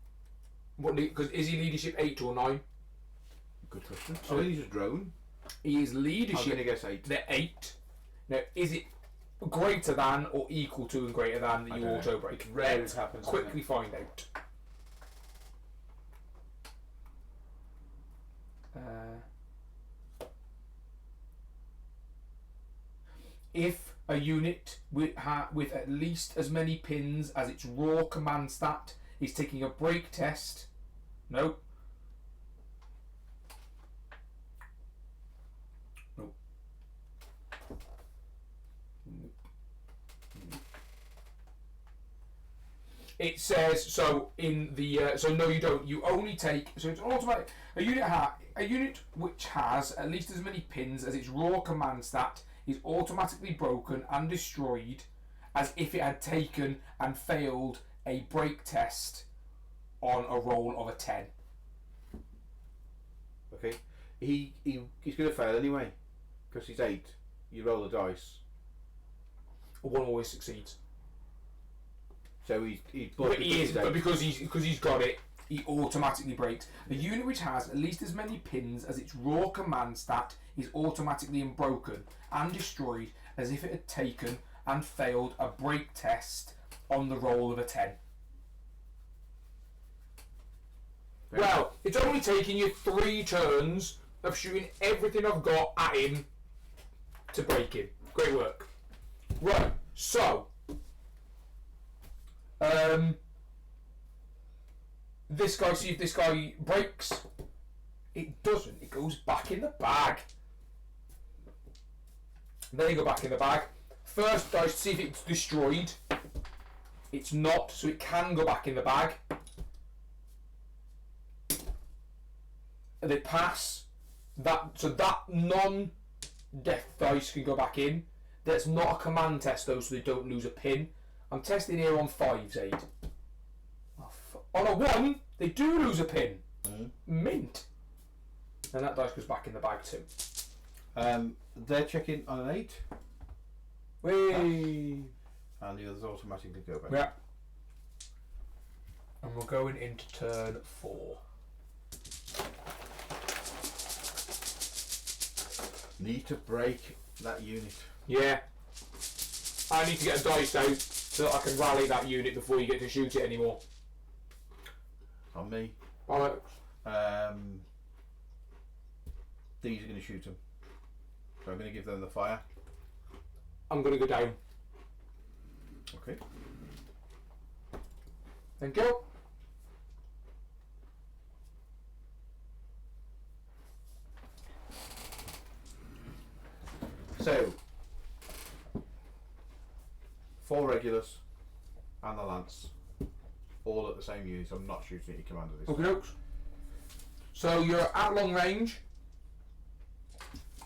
What? Because is he leadership 8 or 9? Good question. So he's a drone? He is I'm leadership. going to guess 8. They're 8. Now is it greater than or equal to and greater than that you I don't know. auto break? Rarely Let's happens, quickly find out. If a unit with at least as many pins as its raw command stat is taking a break test, nope. It says so in the so no you don't. You only take so it's automatic. A unit which has at least as many pins as its raw command stat is automatically broken and destroyed as if it had taken and failed a break test on a roll of a 10. Okay. He's going to fail anyway because he's 8. You roll the dice. One always succeeds. So he's but because he's got it, he automatically breaks. A unit which has at least as many pins as its raw command stat is automatically broken and destroyed as if it had taken and failed a break test on the roll of a 10. Okay. Well, it's only taking you 3 turns of shooting everything I've got at him to break him. Great work. Right, so this guy, see if this guy breaks. It doesn't. It goes back in the bag. Then you go back in the bag. First dice to see if it's destroyed. It's not, so it can go back in the bag. And they pass. So that non-death dice can go back in. That's not a command test though, so they don't lose a pin. I'm testing here on 5s, Aid. On a 1, they do lose a pin. Mint. And that dice goes back in the bag too. They're checking on an 8. Whee! And the others automatically go back. Yeah. And we're going into turn 4. Need to break that unit. Yeah. I need to get a dice out so that I can rally that unit before you get to shoot it anymore. On me. Alright. These are going to shoot them. So I'm going to give them the fire. I'm going to go down. Okay. Thank you. So, 4 regulars and the lance, all at the same unit. I'm not shooting at your commander this Okay, time. dokes. So you're at long range.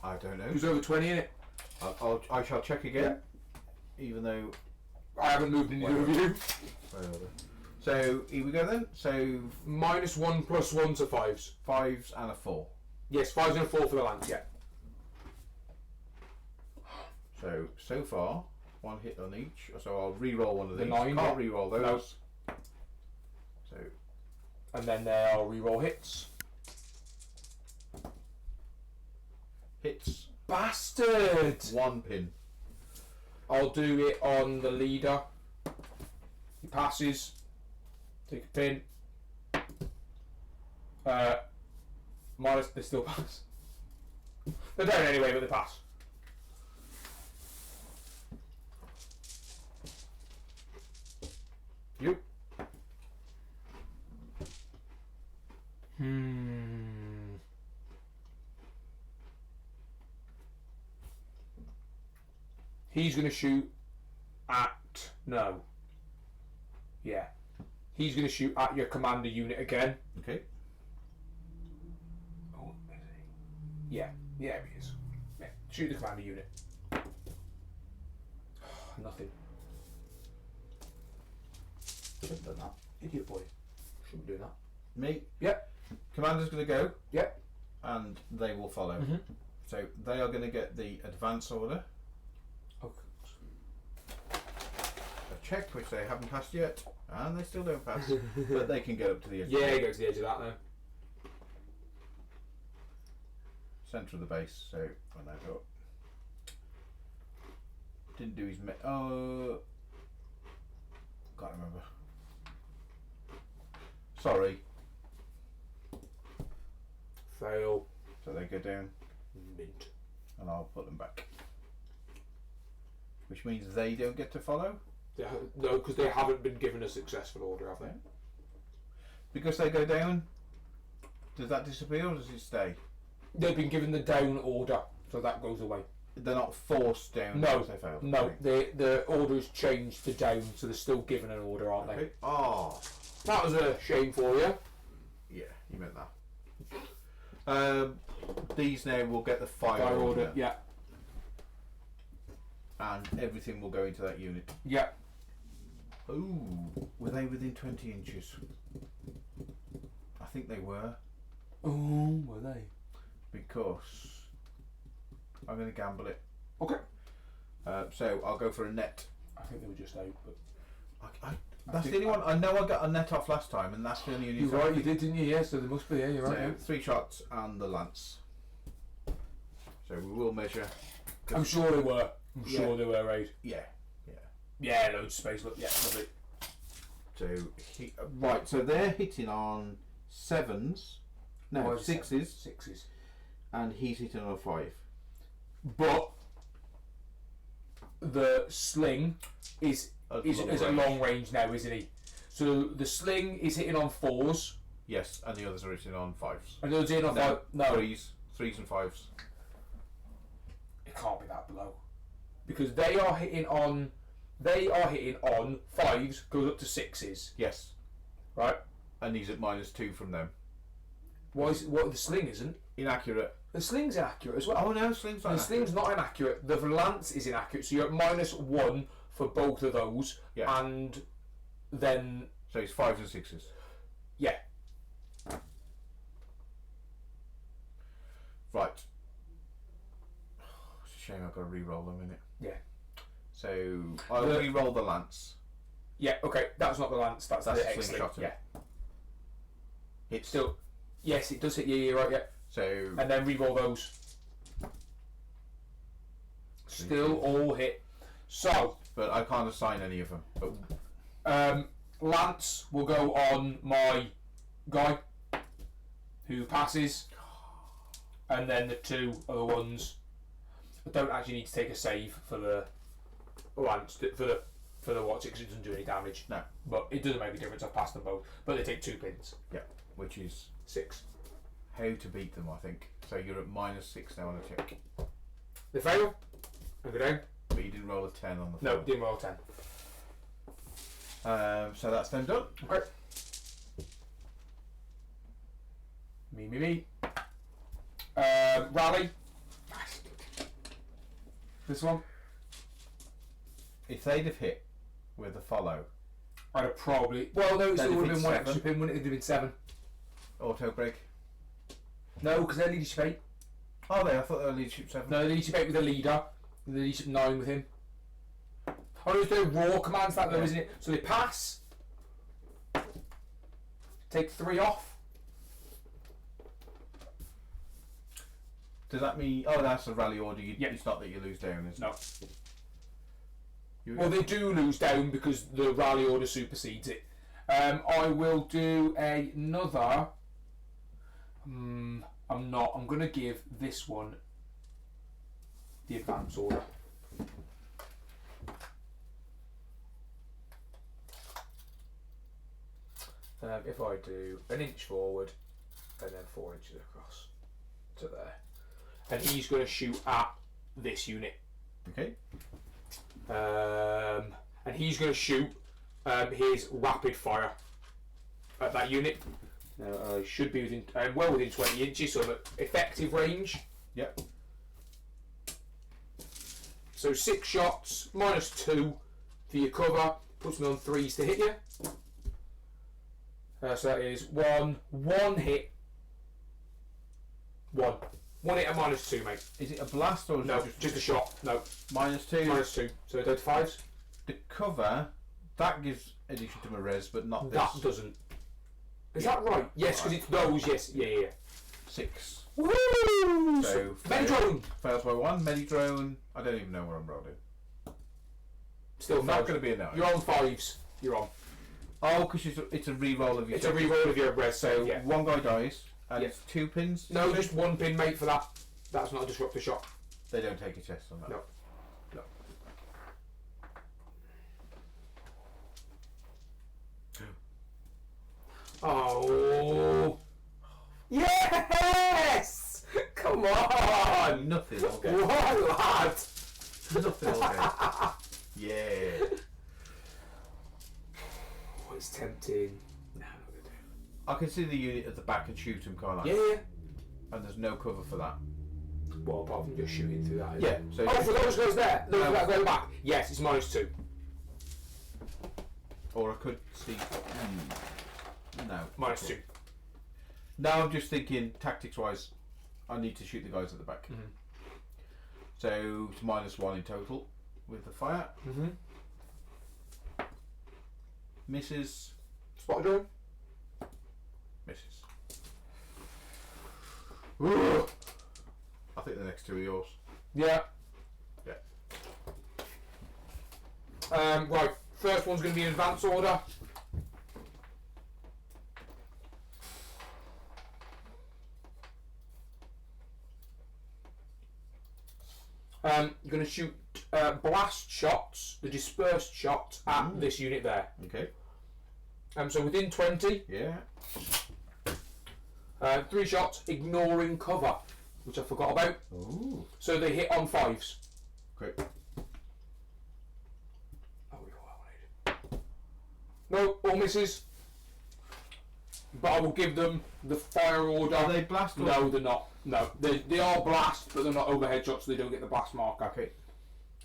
I don't know. Who's over 20 in it? I shall check again, even though I haven't moved in either of you. So here we go then. So -1 +1 to 5s. 5s and a 4. Yes, 5s and a 4 for the lance, yeah. So far, 1 hit on each. So I'll re-roll one of The these. 9, Can't yeah. re-roll those. So And then there are reroll hits. hits. Bastard! 1 pin. I'll do it on the leader. He passes. Take a pin. Minus, they still pass. They don't anyway, but they pass. You. He's going to shoot at... No. Yeah. He's going to shoot at your commander unit again. Okay. Oh, is he? Yeah. Yeah, he is. Yeah. Shoot the commander unit. Nothing. Shouldn't have done that. Idiot boy. Shouldn't be doing that. Me. Yep. Commander's going to go. Yep. And they will follow. Mm-hmm. So they are going to get the advance order. Okay. A check, which they haven't passed yet, and they still don't pass, but they can get up to the edge. Yeah, go to the edge of that now. Centre of the base. So when they go up, didn't do his can't remember. Sorry. Fail. So they go down, Mint. and I'll put them back. Which means they don't get to follow? No, because they haven't been given a successful order, have they? Because they go down, does that disappear or does it stay? They've been given the down order, so that goes away. they're not forced down. No, if they fail. no. Okay. The order's changed to down, so they're still given an order, aren't Okay. they? Oh, That was a shame for you. yeah, you meant that. These now will get the fire order, Yeah. and everything will go into that unit. Yeah. Ooh, were they within 20 inches? I think they were, Oh, were they? because I'm going to gamble it. Okay. So I'll go for a net. I think they were just out, but That's the only one. I know I got a net off last time, and that's the only unit. you're right. You did, didn't you? Yeah. So there must be. Yeah, you're So right. Yeah. 3 shots and the lance. So we will measure. I'm sure they were. I'm sure they were right. Yeah. Yeah, loads of space. Look, yeah, lovely. So right. So they're hitting on 7s. No, Why 6s. 6s. And he's hitting on a 5. But the sling is a long range now, isn't he? So the sling is hitting on 4s. Yes, and the others are hitting on 5s. And the others hitting on 5. No. 3s and 5s. It can't be that below. Because they are hitting on 5s, goes up to 6s. Yes. Right? And he's at -2 from them. Why is what the sling isn't? Inaccurate. The sling's inaccurate as well. Oh no, sling's not. The sling's not inaccurate. The lance is inaccurate. So you're at -1 for both of those. Yeah. And then So it's 5s and 6s. yeah. Right. It's a shame I've got to re-roll them, innit? Yeah. So I'll re-roll the lance. Yeah, okay, that's not the lance, that's the X-Sling. slingshot. Yeah. It's Still, yes, it does hit you, you're right, yeah. so And then re-roll those. Still all hit. So, but I can't assign any of them. But lance will go on my guy who passes, and then the 2 other ones. I don't actually need to take a save for the lance for the watch because it doesn't do any damage. No, but it doesn't make a difference. I've passed them both, but they take 2 pins. yeah, which is 6. how to beat them, I think. So you're at -6 now on a check. They fail. And go down. But you didn't roll a 10 on the No, floor. didn't roll 10. So that's them done. Okay. Me. Rally. This one. If they'd have hit with a follow, I'd have probably. Well, no, it Then still if would have it's been 1 7. extra pin, wouldn't it? It'd have been 7. auto break. No, because they're leadership 8. Oh, I thought they were leadership 7. No, leadership 8 with the leader. The leadership 9 with him. Oh, there's no raw commands that though, isn't it? So they pass. Take 3 off. Does that mean? Oh, that's a rally order. Yeah. It's not that you lose down, is it? No. Well, they do lose down because the rally order supersedes it. I will do another. I'm not. I'm going to give this one the advance order. If I do an inch forward and then 4 inches across to there, and he's going to shoot at this unit. Okay. And he's going to shoot his rapid fire at that unit. Now, I should be within, well within 20 inches, so the effective range. Yep. So 6 shots, -2 for your cover, puts me on 3s to hit you. So that is one hit. One hit at -2, mate. Is it a blast or is No, it just a shot. No, -2? -2. So go to 5s. The cover that gives addition to my res, but not this. That doesn't. Is that right? Yes, because it's those. Yes, yeah. 6. Woo! So Medidrone. fails by 1. Medidrone. I don't even know where I'm rolling. Still not fails. going to be a 9. You're on 5s. You're on. Oh, because it's a re-roll of your. It's a re-roll of your res. So yeah. one guy dies, and Yeah. it's 2 pins. No, just 1 pin, mate, for that. That's not a disruptor shot. They don't take a chest on that. No. Oh. Yes! Come on! man? Nothing all game. What, lad? Nothing all game. Yeah. Oh, it's tempting. No, I'm not gonna do I can see the unit at the back and shoot him, can't I? it. Yeah. And there's no cover for that. Well, apart from just shooting through that. Yeah. So Oh, for those guys there, those that go back. Yes, it's -2. or I could see. No. -2. Now I'm just thinking tactics-wise. I need to shoot the guys at the back. Mhm. So it's -1 in total with the fire. Mhm. Misses. Spot drone. Misses. Ooh. I think the next two are yours. Yeah. Yeah. Right. First one's going to be in advance order. You're going to shoot blast shots, the dispersed shots at this unit there. Okay. So within 20, Yeah. 3 shots, ignoring cover, which I forgot about. Ooh. So they hit on 5s. Great. Oh, we got that one. No, all misses. But I will give them the fire order. Are they blast? Or No, they're not. No, they are blast, but they're not overhead shots, so they don't get the blast marker. Okay.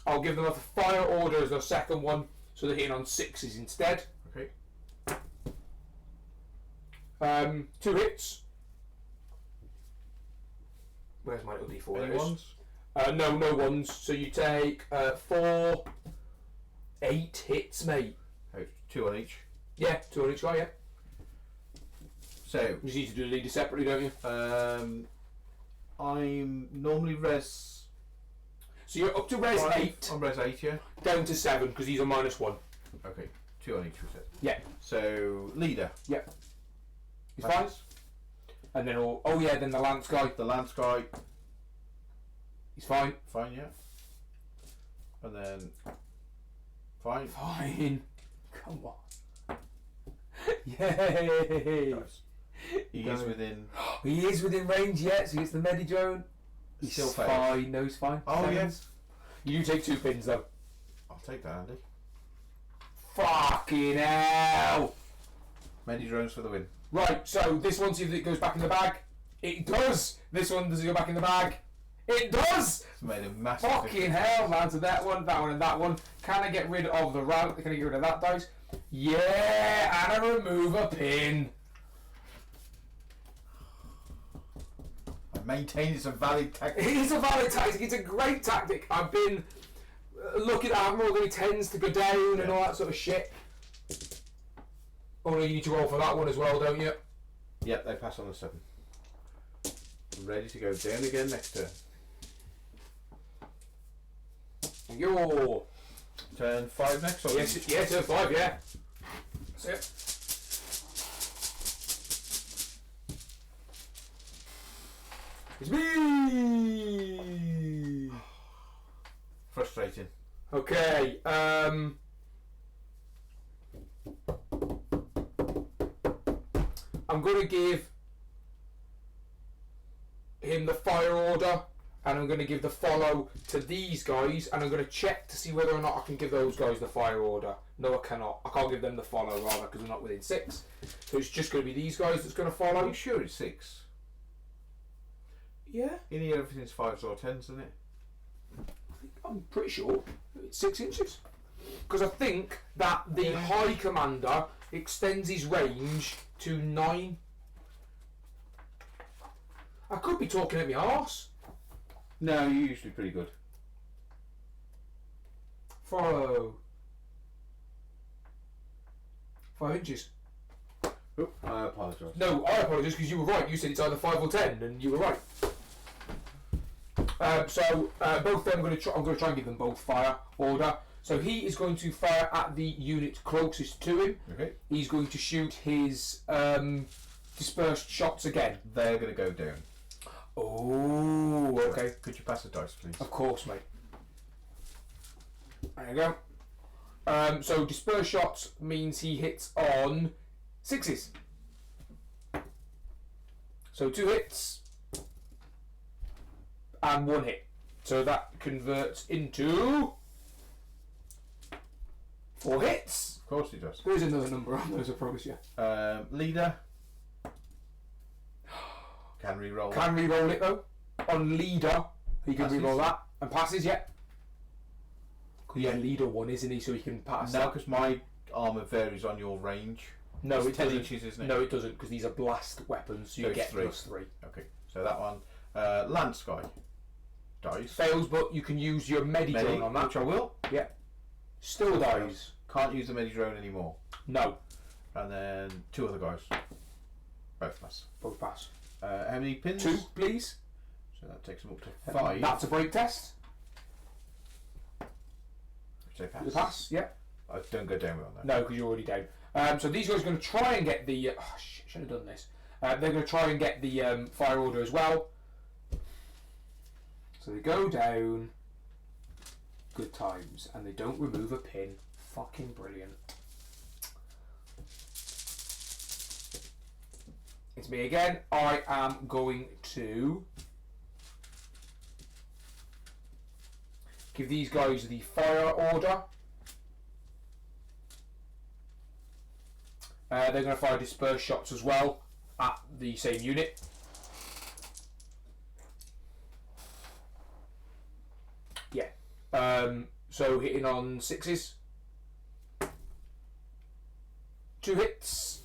I'll give them a fire order as their second one, so they're hitting on 6s instead. Okay. 2 hits. Where's my little D4? There Any it is. ones? No ones. So you take 4, 8 hits, mate. Oh, 2 on each. Yeah, 2 on each guy, yeah. So You just need to do the leader separately, don't you? I'm normally res. So you're up to res 5. 8, I'm res 8, yeah. down to 7, because he's on -1. Okay. 2 on each, we said. Yeah. So leader. He's fine. And then then the lance guy, The lance guy. he's fine. Fine, yeah. And then. Fine. Fine. Come on. Yay! Nice. He is within. He is within range yet, so he gets the medi drone. He's Still fine. fails. No, he's fine. Oh, Sevens. yes. You take 2 pins though. I'll take that, Andy. Fucking hell! Many drones for the win. Right, so this one, see if it goes back in the bag. It does! This one, does it go back in the bag? It does! It's made a massive Fucking difference. hell, man. So that one, and that one. Can I get rid of the round? Can I get rid of that dice? Yeah, and I remove a pin. I maintain it's a valid tactic. It is a valid tactic. It's a great tactic. I've been looking at Admiral that he tends to go down and all that sort of shit. Only you need to roll for that one as well, don't you? Yep, they pass on the 7. I'm ready to go down again next turn. Your Turn 5 next? Or yes, yeah, turn 5, yeah. That's it. It's me. Frustrating. Okay. I'm going to give him the fire order, and I'm going to give the follow to these guys, and I'm going to check to see whether or not I can give those guys the fire order. No, I cannot. I can't give them the follow, rather, because they're not within 6. So it's just going to be these guys that's going to Are follow. you sure it's 6? Yeah, In here everything's 5s or 10s, isn't it? I'm pretty sure it's 6 inches. Because I think that the High Commander extends his range to 9. I could be talking at my arse. No, you're usually pretty good. Follow. 5 inches. Oop, I apologise. No, I apologise because you were right. You said it's either 5 or 10, and you were right. So both of them, I'm going to try and give them both fire order. So he is going to fire at the unit closest to him. Okay. He's going to shoot his dispersed shots again. They're going to go down. Oh, okay. Could you pass the dice, please? Of course, mate. There you go. So dispersed shots means he hits on 6s. So 2 hits. and 1 hit. So that converts into 4 hits. Of course he does. There's another number on those, I promise you. Leader. Can re-roll. Can re-roll it though. On leader, he can Passes. re-roll that and passes. Yeah. Yeah, leader 1, isn't he? So he can pass. No, because my armour varies on your range. No, it's it 10 doesn't. inches, isn't it? No, it doesn't, because these are blast weapons, so you it's get 3. +3. Okay, so that one. Land Sky. Dies. Fails, but you can use your Medi-drone on that. Which I will. Yeah. Still dies. Can't use the Medi-drone anymore. No. And then 2 other guys. Both pass. Both pass. How many pins? 2, please. So that takes them up to 5. That's a break test. Which they pass. The pass, yeah. I don't go down on that. No, because you're already down. So these guys are going to try and get the... should have done this. They're going to try and get the fire order as well. So they go down. Good times. And they don't remove a pin. Fucking brilliant. It's me again. I am going to give these guys the fire order. They're going to fire disperse shots as well at the same unit. Yeah. So hitting on 6s. 2 hits.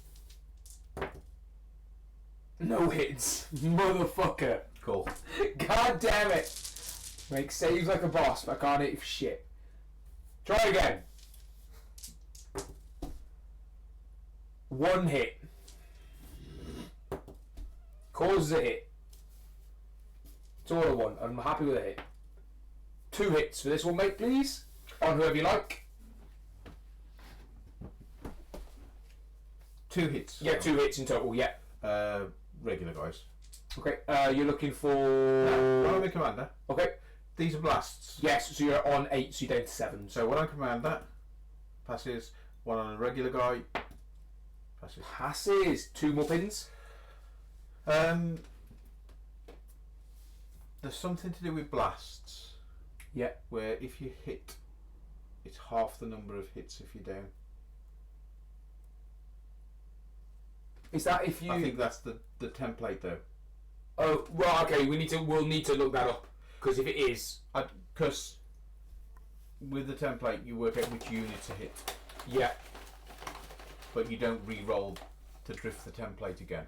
No hits. Motherfucker. Cool. God damn it. Make saves like a boss, but I can't hit for shit. Try again. 1 hit. Causes a hit. It's all I want. I'm happy with a hit. 2 hits for this one, mate, please. On whoever you like. 2 hits. Yeah, 2 hits in total, yeah. Regular guys. Okay, you're looking for... No, I'm a commander. Okay. These are blasts. Yes, so you're on 8, so you're down to 7. So when I commander, passes. 1 on a regular guy. Passes. Passes. 2 more pins. There's something to do with blasts. Yeah. Where if you hit, it's half the number of hits if you're down. Is that if you... I think that's the template though. Oh, right, okay, we'll need to look that up. Because if it is... Because with the template you work out which unit to hit. Yeah. But you don't re-roll to drift the template again.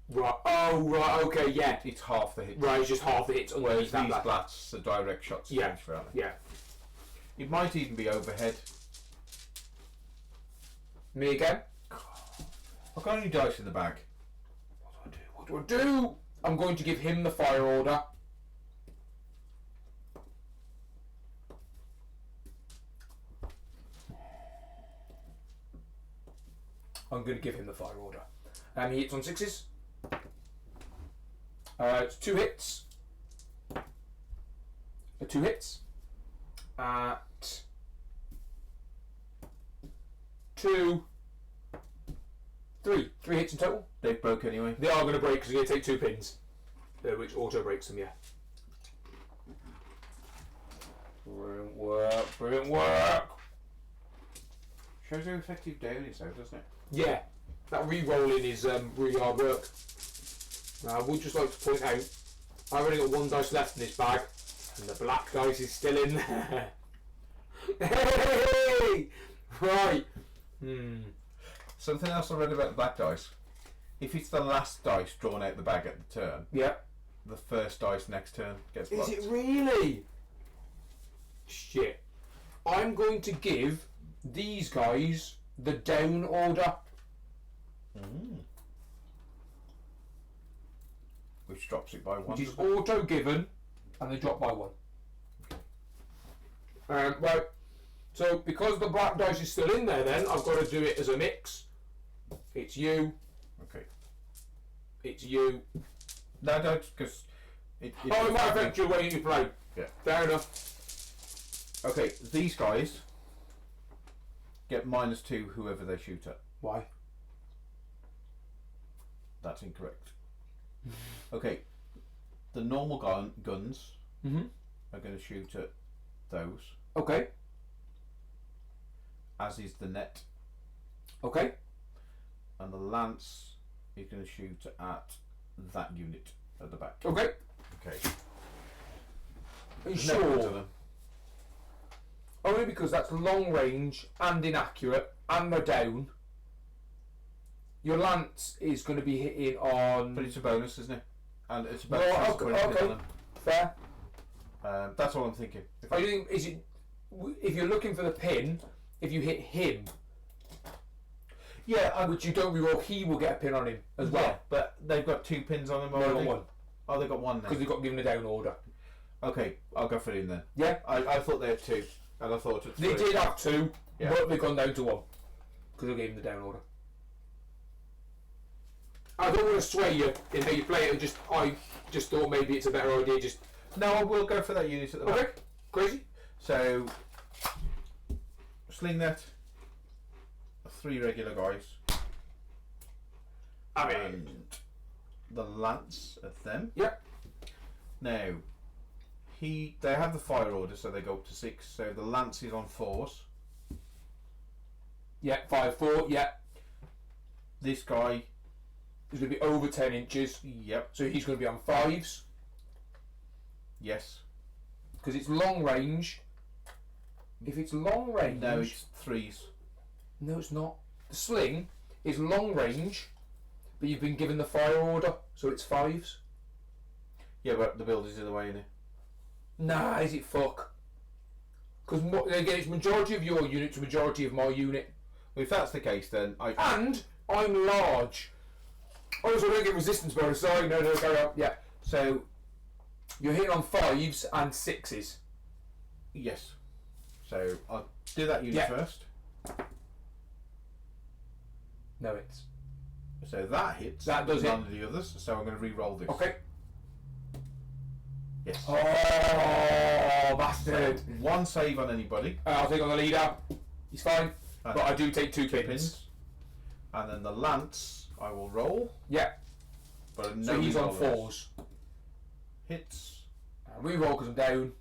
Right, oh, right, okay, yeah. It's half the hits. Right, it's just half the hits Whereas underneath these that. blasts are direct shots. Yeah, yeah. It might even be overhead. Me again? I've got any dice in the bag. What do I do? I'm going to give him the fire order. I'm going to give him the fire order. He hits on 6s. It's 2 hits. 2 hits. At 2, 3. 3 hits in total. They broke anyway. They are going to break because you're going to take 2 pins. Which auto breaks them, yeah. Brilliant work, brilliant work. Shows how effective down is though, doesn't it? Yeah, that re-rolling is really hard work. Now, I would just like to point out, I've only got 1 dice left in this bag, and the black dice is still in there. Hey! Right. Something else I read about the black dice. If it's the last dice drawn out the bag at the turn, Yeah. the first dice next turn gets blocked. Is it really? Shit. I'm going to give these guys the down order. Which drops it by 1. Which is auto given, and they drop by 1. Right. So because the black dice is still in there, then I've got to do it as a mix. It's you. Okay. It's you. No, don't, because it It might affect your way you play. Yeah. Fair enough. Okay, these guys get -2 whoever they shoot at. Why? That's incorrect. Okay, The normal guns Mm-hmm. are going to shoot at those, Okay. as is the net, Okay. and the lance is going to shoot at that unit at the back. Okay. Okay. Are you There's no point to sure? them. Only because that's long range and inaccurate and they're down. Your lance is going to be hitting on. But it's a bonus, isn't it? And it's a No, bonus. okay. Fair. That's all I'm thinking. Are you think, is it, if you're looking for the pin, if you hit him, Yeah, which you don't reroll, he will get a pin on him as well. Yeah, but they've got 2 pins on them No, already. not one, Oh, they've got 1 because then. they've got given a down order. Okay, I'll go for him then. Yeah, I thought they had 2, and I thought it they did have 2, Yeah. but they've gone down to 1 because they gave him the down order. I don't want to sway you in how you play it. I just thought maybe it's a better idea. Just No, I will go for that unit at the back. okay, crazy. So, sling net, 3 regular guys, and the lance at them. Yep. Now, they have the fire order, so they go up to 6. So the lance is on 4s. Yeah, 5-4. Yeah, This guy, he's going to be over 10 inches, yep, so he's going to be on 5s yes. because it's long range. If it's long range, No, it's 3s. no, it's not. The sling is long range, but you've been given the fire order, so it's 5s. Yeah, but the builder's in the way, innit? Nah, is it fuck? Because again, it's majority of your unit to majority of my unit, Well, if that's the case, then and I'm large. Oh, so I don't get resistance bonus. Sorry, no, carry on. Yeah, So, you're hitting on 5s and 6s. yes. So, I'll do that unit Yeah. first. No, it's So that hits. That does none of the others. So I'm going to re-roll this. okay. Yes. Oh, bastard! 1 save on anybody. I'll take on the leader. He's fine, And but I do take 2 2 pins. And then the lance, I will roll. Yeah, But no so he's on re-roll 4s. Hits. And we roll because I'm down.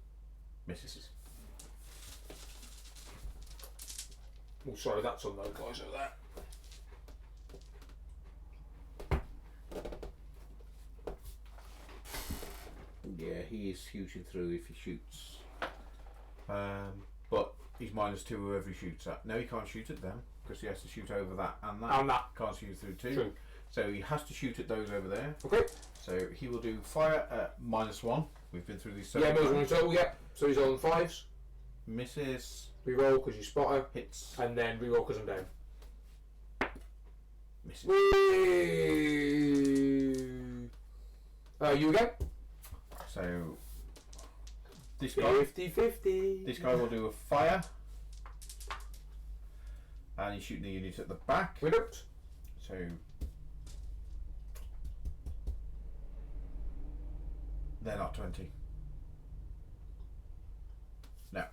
Misses. Oh, sorry, that's on those guys over there. Yeah, he is shooting through if he shoots. But he's -2 whoever he shoots at. No, he can't shoot at them because he has to shoot over that and that. And that. Can't shoot through 2. True. So he has to shoot at those over there. Okay. So he will do fire at -1. We've been through these Yeah, several those one times. total. Yeah. So he's on 5s. Misses. Reroll because you spotter, Hits. and then reroll because I'm down. Misses. Whee! You again? So this guy 50-50. This guy will do a fire, and he's shooting the unit at the back. We don't. So they're not 20. No.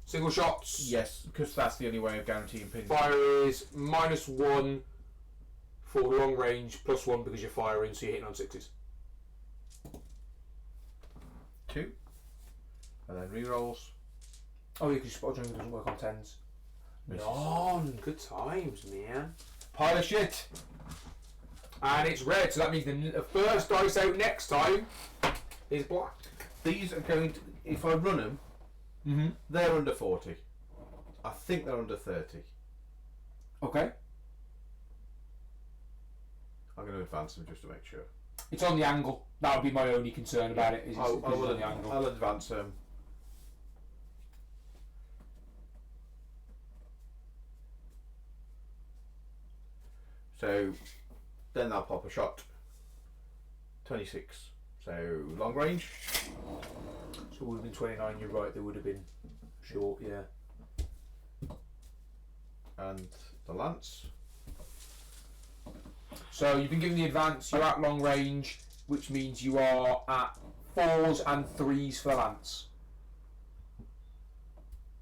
Single shots. Yes, because that's the only way of guaranteeing pins. Fire is -1 for long range, +1 because you're firing, so you're hitting on 6s. 2, and then re-rolls. Oh, yeah, because spot jumping doesn't work on 10s. Misses. On good times, man. Pile of shit. And it's red, so that means the first dice out next time is black. These are going to, if I run them, they're under 40. I think they're under 30. Okay. I'm going to advance them just to make sure. It's on the angle. That would be my only concern about it. Is I'll, it's I'll, on the angle. I'll advance them. So then they'll pop a shot. 26. So long range. So it would have been 29, you're right, they would have been short, yeah. And the lance. So you've been given the advance, you're at long range, which means you are at 4s and 3s for the lance.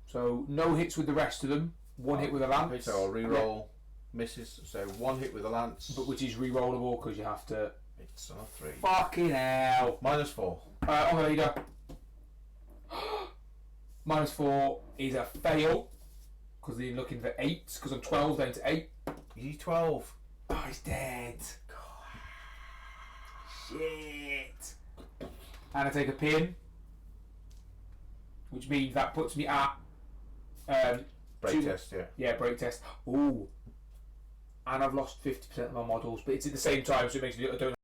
So no hits with the rest of them, 1 hit with a lance. So I'll re-roll. Misses. So 1 hit with the lance. But which is re-rollable because you have to It's on a 3. Fucking hell. -4. I'm gonna leader. -4 is a fail because they're looking for 8s because I'm 12 down to 8. He's 12. Oh, he's dead. Shit. And I take a pin, which means that puts me at Break test, yeah. Yeah, break test. Ooh. And I've lost 50% of my models, but it's at the same time, so it makes me I don't